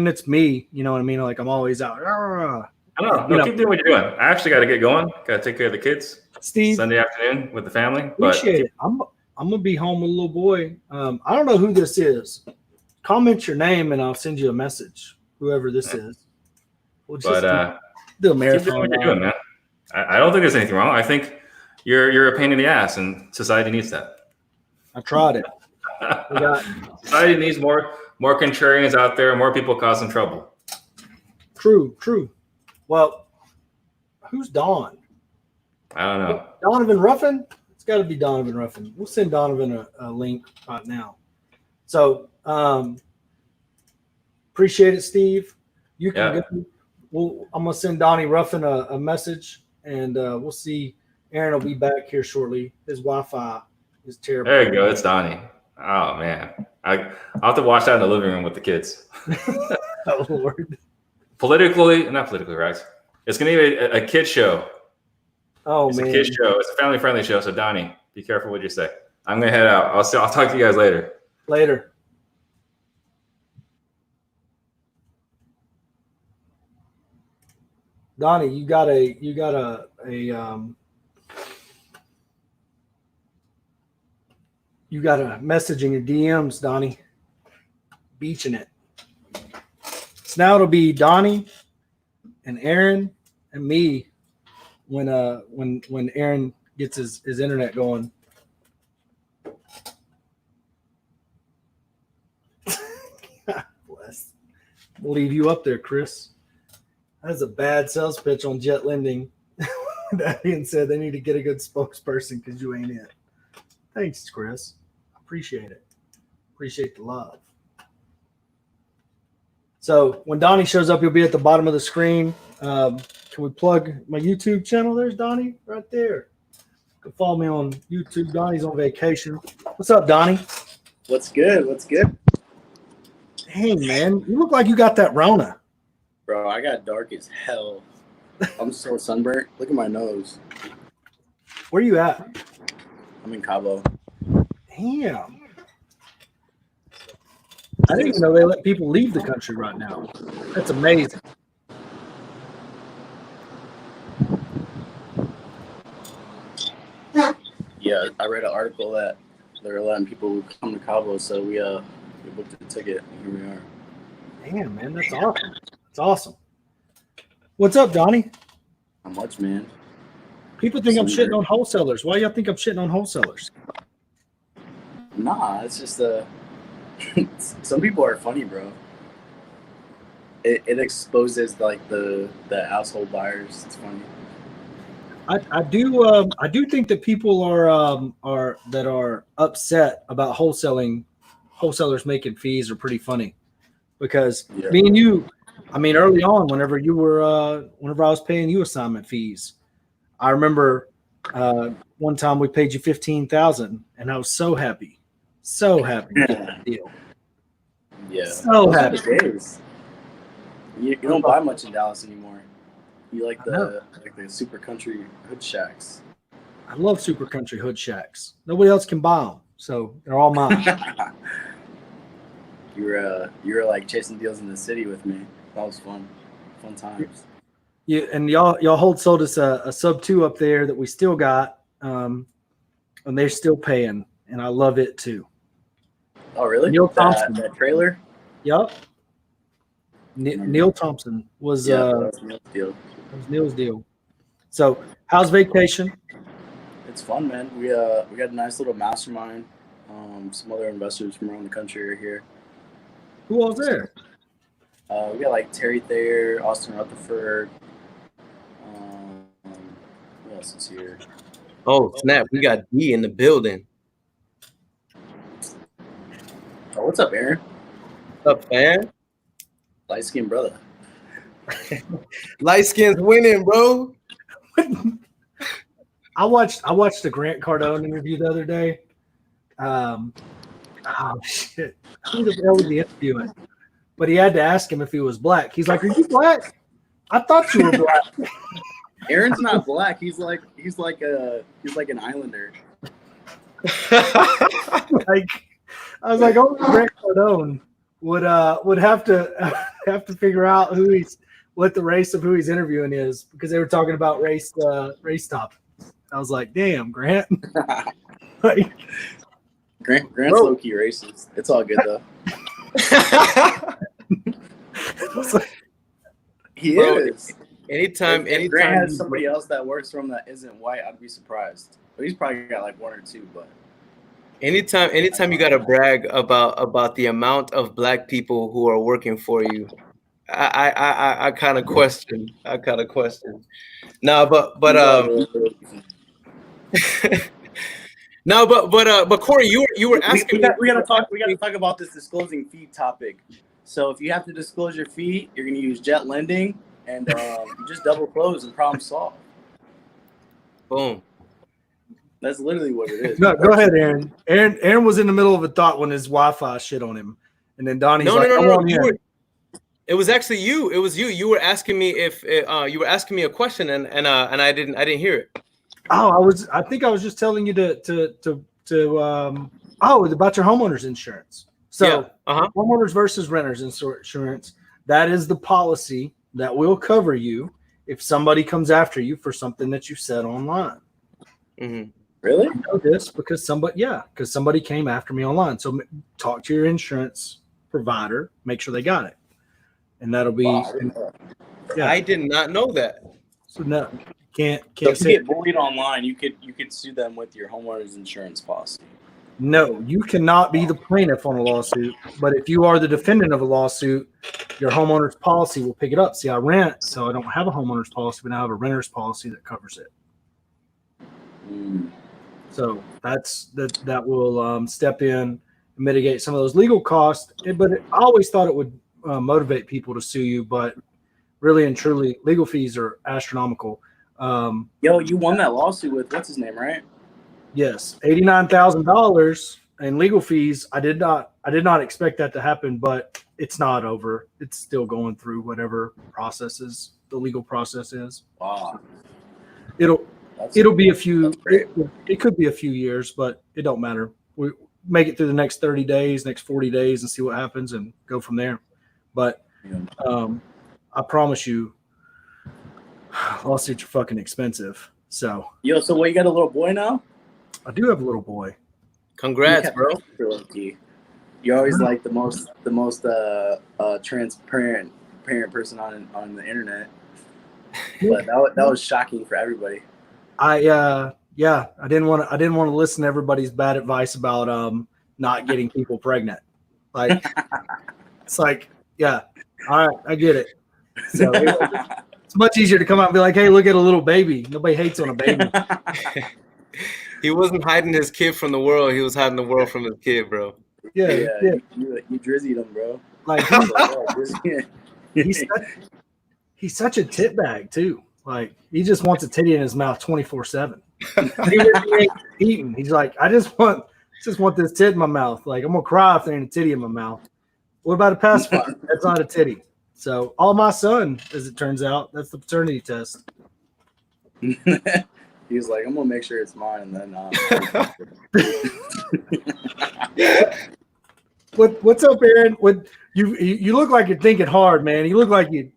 it's me, you know what I mean? Like, I'm always out. I don't know. Keep doing what you're doing. I actually got to get going. Got to take care of the kids. Steve, Sunday afternoon with the family. Appreciate it. I'm going to be home with a little boy. I don't know who this is. Comment your name and I'll send you a message, whoever this is. We'll just do a marathon. Keep doing what you're doing, man. I don't think there's anything wrong. I think you're a pain in the ass, and society needs that. I tried it. Society needs more contrarians out there, more people causing trouble. True. Well, who's Don? I don't know. Donovan Ruffin? It's got to be Donovan Ruffin. We'll send Donovan a link right now. So, appreciate it, Steve. You can go. I'm going to send Donnie Ruffin a message, and we'll see. Aaron will be back here shortly. His Wi-Fi is terrible. There you go. It's Donnie. Oh, man. I'll have to watch that in the living room with the kids. Oh, Lord. Not politically right. It's going to be a kid show. Oh, it's man. It's a kid show. It's a family-friendly show. So, Donnie, be careful what you say. I'm going to head out. I'll talk to you guys later. Later. Donnie, you got a message in your DMs, Donnie. Beaching it. So now it'll be Donnie and Aaron and me when Aaron gets his internet going. God bless. We'll leave you up there, Chris. That's a bad sales pitch on Jet Lending. That being said, they need to get a good spokesperson because you ain't it. Thanks, Chris. Appreciate it. Appreciate the love. So when Donnie shows up, he'll be at the bottom of the screen. Can we plug my YouTube channel? There's Donnie right there. You can follow me on YouTube. Donnie's on vacation. What's up, Donnie? What's good? Hey, man, you look like you got that Rona. Bro, I got dark as hell. I'm so sunburnt. Look at my nose. Where you at? I'm in Cabo. Damn. I didn't even know they let people leave the country right now. That's amazing. Yeah, I read an article that they're letting people come to Cabo, so we booked a ticket, and here we are. Damn, man, that's awesome. That's awesome. What's up, Donnie? How much, man? People think I'm shitting on wholesalers. Why y'all think I'm shitting on wholesalers? Nah, it's just some people are funny, bro. It exposes like the asshole buyers. It's funny. I do think that people are upset about wholesalers making fees are pretty funny, because me and you, I mean, early on, whenever I was paying you assignment fees, I remember one time we paid you $15,000, and I was so happy to get that deal. Yeah, so happy. You don't buy much in Dallas anymore. You like the super country hood shacks. I love super country hood shacks. Nobody else can buy them, so they're all mine. You were like chasing deals in the city with me. That was fun times. Yeah, and y'all sold us a sub 2 up there that we still got, and they're still paying, and I love it too. Oh, really? Neil Thompson, that trailer. Yep. Neil Thompson was that was Neil's deal. That was Neil's deal. So, how's vacation? It's fun, man. We got a nice little mastermind. Some other investors from around the country are here. Who else there? We got like Terry Thayer, Austin Rutherford. Who else is here? Oh snap! We got D in the building. Oh, what's up, Aaron? What's up, man? Light skinned brother. Light skins winning, bro. I watched the Grant Cardone interview the other day. Oh shit! Who the hell was he interviewing? But he had to ask him if he was black. He's like, "Are you black? I thought you were black." Aaron's not black. He's like an islander. Like, I was like, "Oh, Grant Cardone would have to figure out what the race of who he's interviewing is, because they were talking about race topics." I was like, "Damn, Grant." Like, Grant's low-key racist. It's all good though. He is. Anytime Grant has somebody else that works for him that isn't white, I'd be surprised. But he's probably got like one or two. But anytime you gotta brag about the amount of black people who are working for you, I kind of question. No, but no, but Corey, you were asking. We gotta talk about this disclosing fee topic. So if you have to disclose your fee, you're gonna use jet lending, and you just double close and problem solved. Boom. That's literally what it is. No, go ahead, Aaron. Aaron was in the middle of a thought when his Wi-Fi shit on him, and then Donnie's No. It was actually you. It was you. You were asking me if you were asking me a question, and I didn't hear it. Oh, I think I was just telling you to about your homeowner's insurance. So homeowners versus renters insurance, that is the policy that will cover you if somebody comes after you for something that you said online. Mm-hmm. Really? I know this because somebody came after me online. So talk to your insurance provider, make sure they got it, and that'll be. Wow. I did not know that. So no, can't. So if you get bullied online, you could sue them with your homeowner's insurance policy. No, you cannot be the plaintiff on a lawsuit, but if you are the defendant of a lawsuit, your homeowner's policy will pick it up. See, I rent, so I don't have a homeowner's policy, but I have a renter's policy that covers it. So that will step in and mitigate some of those legal costs. But I always thought it would motivate people to sue you, but really and truly, legal fees are astronomical. Yo, you won that lawsuit with what's his name, right? Yes, $89,000 in legal fees. I did not expect that to happen, but it's not over. It's still going through whatever processes the legal process is. Wow. It'll be a few. That's great. It could be a few years, but it don't matter. We make it through the next 30 days, next 40 days, and see what happens, and go from there. But I promise you, lawsuits are fucking expensive. So Yo, so what, you got a little boy now? I do have a little boy. Congrats, bro. You're always like the most transparent person on the internet. But that was shocking for everybody. I didn't want to listen to everybody's bad advice about not getting people pregnant. Like it's like, yeah, all right, I get it. So it's much easier to come out and be like, hey, look at a little baby. Nobody hates on a baby. He wasn't hiding his kid from the world. He was hiding the world from his kid, bro. Yeah. You drizzied him, bro. Like he's such a tit bag too. Like he just wants a titty in his mouth 24/7. He ain't eating. He's like, I just want this tit in my mouth. Like I'm gonna cry if there ain't a titty in my mouth. What about a pacifier? That's not a titty. So all my son, as it turns out, that's the paternity test. He was like, I'm gonna make sure it's mine, and then What's up, Aaron? You look like you're thinking hard, man. You look like you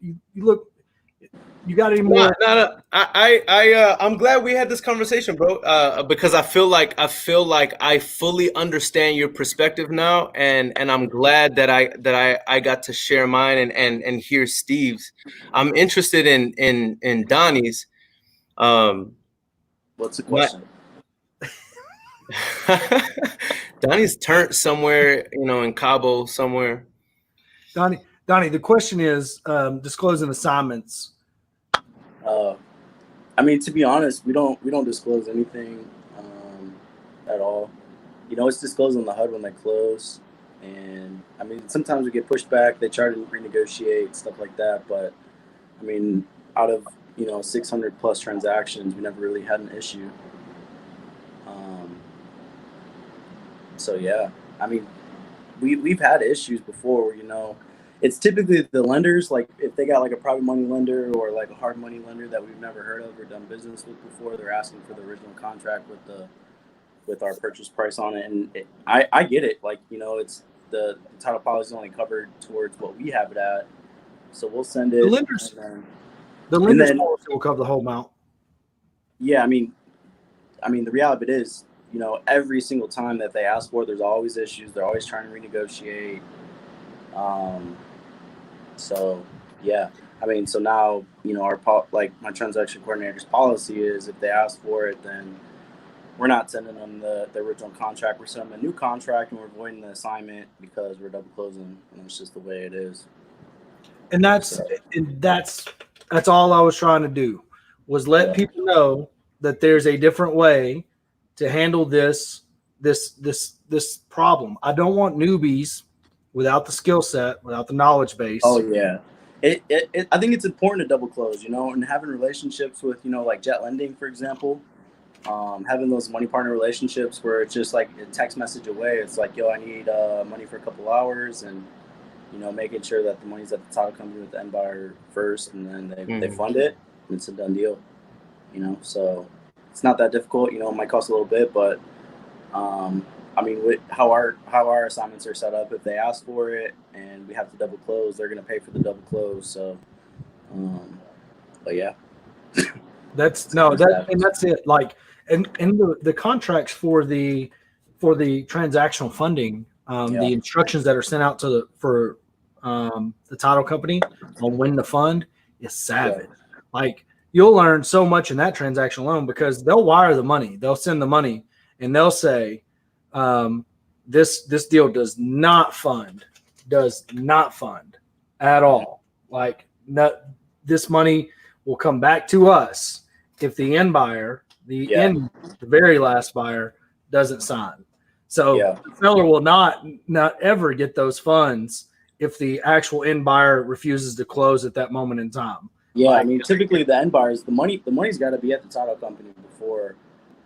got any more? No. I'm glad we had this conversation, bro. Because I feel like I fully understand your perspective now, and I'm glad that I got to share mine and hear Steve's. I'm interested in Donnie's. What's the question? Donnie's turned somewhere, in Cabo somewhere. Donnie, the question is disclosing assignments. I mean, to be honest, we don't disclose anything at all. It's disclosed on the HUD when they close, and I mean, sometimes we get pushed back. They try to renegotiate stuff like that, but I mean, out of 600 plus transactions, we never really had an issue. So yeah, I mean, we've had issues before where, it's typically the lenders, like if they got like a private money lender or like a hard money lender that we've never heard of or done business with before, they're asking for the original contract with our purchase price on it. And I get it. Like, it's the title policy is only covered towards what we have it at. So we'll send it. The lender's policy will cover the whole amount. Yeah. I mean, the reality of it is, every single time that they ask for it, there's always issues. They're always trying to renegotiate. So yeah, I mean, so now, my transaction coordinator's policy is if they ask for it, then we're not sending them the original contract. We're sending them a new contract, and we're voiding the assignment because we're double closing, and it's just the way it is. And that's all I was trying to do, was let people know that there's a different way to handle this problem. I don't want newbies without the skill set, without the knowledge base. Oh yeah. I think it's important to double close, and having relationships with, like Jet Lending, for example, having those money partner relationships where it's just like a text message away. It's like, yo, I need money for a couple hours, and, making sure that the money's at the title company with the end buyer first, and then they fund it, and it's a done deal, so it's not that difficult. It might cost a little bit, but, I mean, with how our assignments are set up, if they ask for it and we have to double close, they're going to pay for the double close. So, but yeah, that's it. Like, and the contracts for the transactional funding, the instructions that are sent out for the title company on when to fund is savage. Yeah. Like, you'll learn so much in that transaction alone, because they'll wire the money, they'll send the money, and they'll say, this deal does not fund at all. Like, this money will come back to us if the end buyer, the very last buyer, doesn't sign. So the seller will not ever get those funds if the actual end buyer refuses to close at that moment in time. Yeah, I mean, typically the end buyers, the money's got to be at the title company before.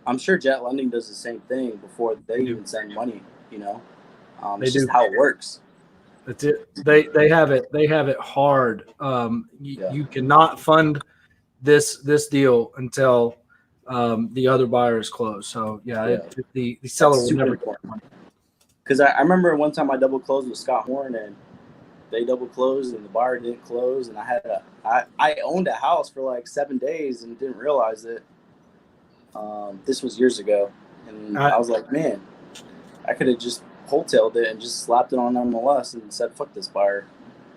I'm sure Jet Lending does the same thing before they even send money. It's just how it works. That's it. They have it hard. You cannot fund this deal until the other buyer is closed. So the seller will never get money. Because I remember one time I double closed with Scott Horn, and they double closed and the buyer didn't close, and I owned a house for like 7 days and didn't realize it. This was years ago, and I was like, man, I could have just wholetailed it and just slapped it on MLS and said, fuck this buyer.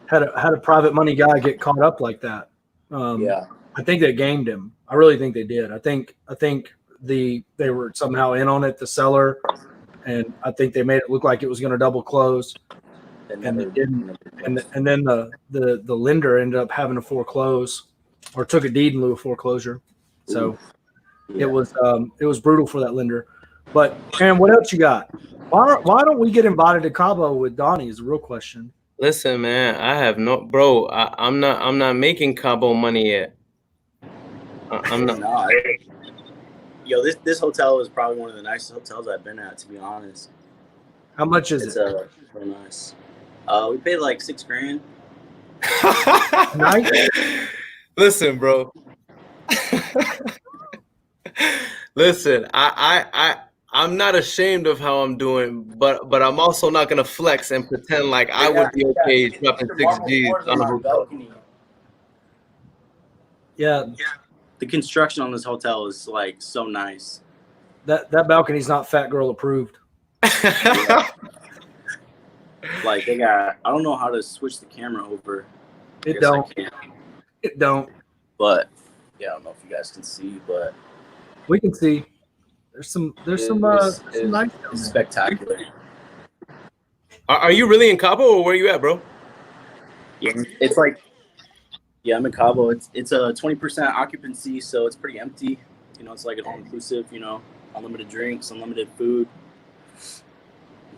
Had a private money guy get caught up like that. I think they gamed him. I really think they did. I think they were somehow in on it, the seller, and I think they made it look like it was going to double close, and it didn't. And then the lender ended up having to foreclose or took a deed in lieu of foreclosure. So it was brutal for that lender. But Aaron, what else you got? Why don't we get invited to Cabo with Donnie is the real question. Listen, man, I have no, bro. I'm not making Cabo money yet. I'm not. No, yo, this hotel is probably one of the nicest hotels I've been at, to be honest. How much is it? It's really nice. We paid like $6,000. Nice. Listen, bro. Listen, I'm not ashamed of how I'm doing, but I'm also not gonna flex and pretend like I would be okay dropping 6 G's on a hotel. Yeah. The construction on this hotel is like so nice. That balcony's not fat girl approved. Like they got, I don't know how to switch the camera over. It don't. But yeah, I don't know if you guys can see, but we can see. There's some nice. Spectacular. Are you really in Cabo, or where you at, bro? Yeah, it's like, yeah, I'm in Cabo. It's a 20% occupancy, so it's pretty empty. You know, it's like an all-inclusive. You know, unlimited drinks, unlimited food.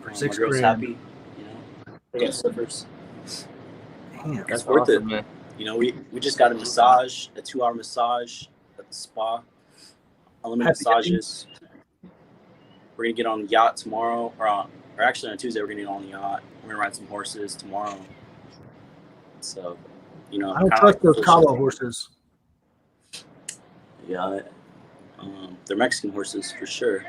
For my $6,000. girl's happy. You know, they got slippers. Damn, that's worth awesome, it, man. You know, we just got a massage, a 2-hour massage at the spa. Unlimited massages. We're gonna get on the yacht tomorrow, or actually on Tuesday we're gonna get on the yacht. We're gonna ride some horses tomorrow. So, you know, I don't trust those Cabo horses. Yeah, they're Mexican horses for sure.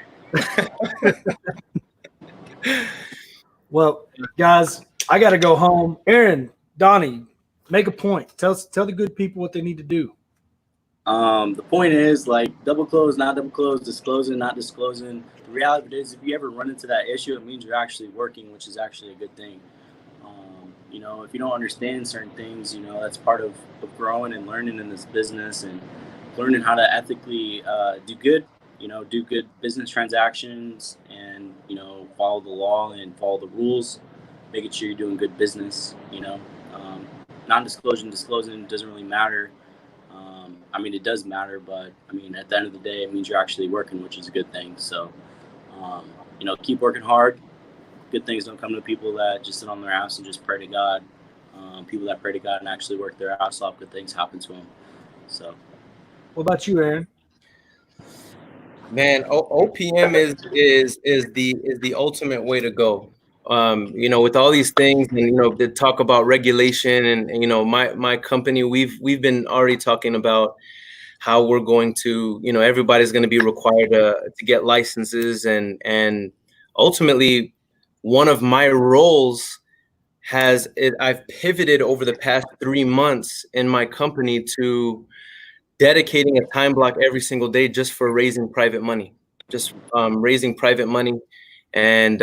Well, guys, I got to go home. Aaron, Donnie, make a point. Tell the good people what they need to do. The point is, like, double close, not double close, disclosing, not disclosing. The reality of it is, if you ever run into that issue, it means you're actually working, which is actually a good thing. You know, if you don't understand certain things, you know, that's part of growing and learning in this business, and learning how to ethically do good business transactions, and, you know, follow the law and follow the rules, making sure you're doing good business. You know, non-disclosing, disclosing doesn't really matter. I mean, it does matter, but I mean, at the end of the day, it means you're actually working, which is a good thing. So, you know, keep working hard. Good things don't come to people that just sit on their ass and just pray to God. People that pray to God and actually work their ass off, good things happen to them. So, what about you, Aaron? Man, OPM is the ultimate way to go. You know, with all these things, and, you know, the talk about regulation, and you know, my company, we've been already talking about how we're going to, you know, everybody's going to be required to get licenses, and ultimately, one of my roles I've pivoted over the past 3 months in my company to dedicating a time block every single day just for raising private money, raising private money, and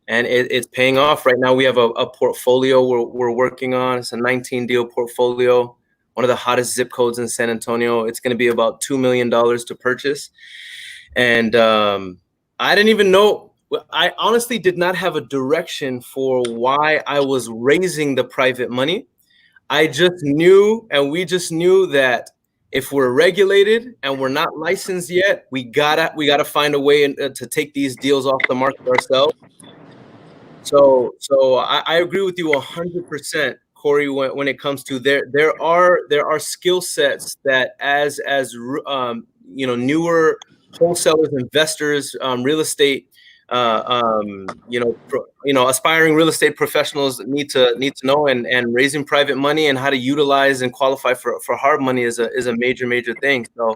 it's paying off right now. We have a portfolio we're working on. It's a 19 deal portfolio, one of the hottest zip codes in San Antonio. It's going to be about $2 million to purchase. And I didn't even know, I honestly did not have a direction for why I was raising the private money. I just knew, and we just knew that if we're regulated and we're not licensed yet, we gotta find a way to take these deals off the market ourselves. So I agree with you 100%, Corey. When it comes to there are skill sets that as you know, newer wholesalers, investors, real estate aspiring real estate professionals need to know, and raising private money and how to utilize and qualify for hard money is a major thing. So,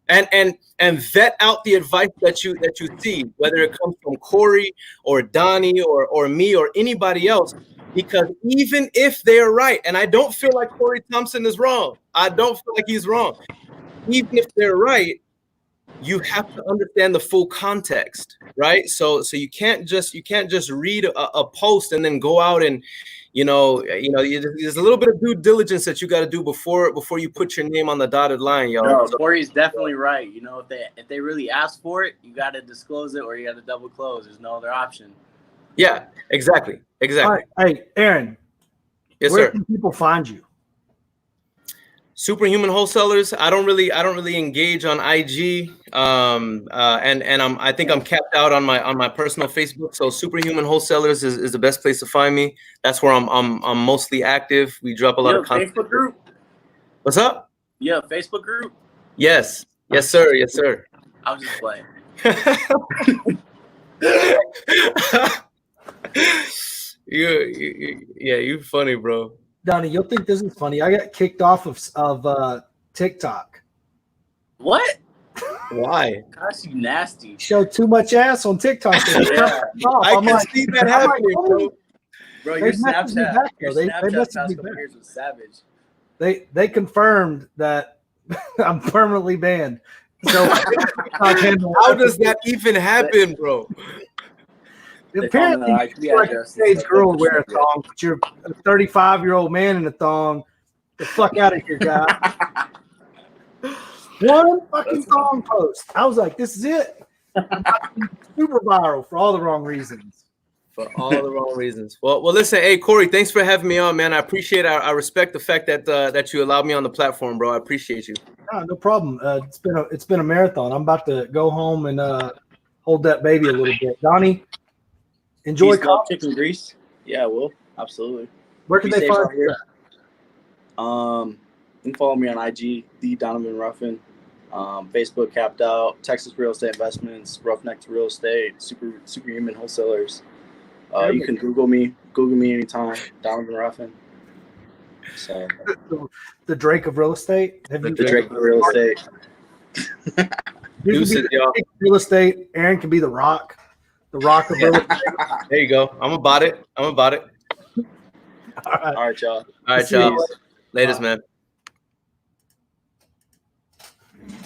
and vet out the advice that you see, whether it comes from Corey or Donnie or me or anybody else, because even if they're right, and I don't feel like Corey Thompson is wrong, I don't feel like he's wrong. Even if they're right, you have to understand the full context, right? So you can't just read a post and then go out and there's a little bit of due diligence that you got to do before you put your name on the dotted line, y'all. No, Corey's definitely right. You know, if they really ask for it, you got to disclose it, or you got to double close. There's no other option. Yeah, exactly. All right. Hey, Aaron. Yes, where sir. can people find you? Superhuman Wholesalers. I don't really engage on IG, and I think I'm capped out on my personal Facebook. So Superhuman Wholesalers is the best place to find me. That's where I'm mostly active. We drop a lot of content. Facebook group. What's up? Yeah, Facebook group. Yes, sir. Yes, sir. I was just playing. You funny, bro. Donnie, you'll think this is funny. I got kicked off of TikTok. What? Why? Gosh, you nasty. Show too much ass on TikTok. Yeah. I can see that happening, bro. Bro, your Snapchat They past messaged me couple back. years was savage. They confirmed that I'm permanently banned. So how does that even happen, bro? Apparently, you're like a teenage girl to wear a thong, but you're a 35-year-old man in a thong. The fuck out of here, guy. One fucking thong post. I was like, this is it. Super viral for all the wrong reasons. For all the wrong reasons. Well, listen, hey, Corey, thanks for having me on, man. I appreciate it. I respect the fact that you allowed me on the platform, bro. I appreciate you. No problem. It's been a marathon. I'm about to go home and hold that baby a little bit. Donnie, enjoy chicken grease. Yeah, I will. Absolutely. Where can they find you? You can follow me on IG, The Donovan Ruffin. Facebook, Capped Out, Texas Real Estate Investments, Roughneck to Real Estate, Superhuman Wholesalers. You can Google me anytime, Donovan Ruffin. So the Drake of real estate. The Drake of real estate. Real estate. Aaron can be the Rock. The Rock of real estate. There you go. I'm about it. All right, y'all. All right, y'all. Latest, man.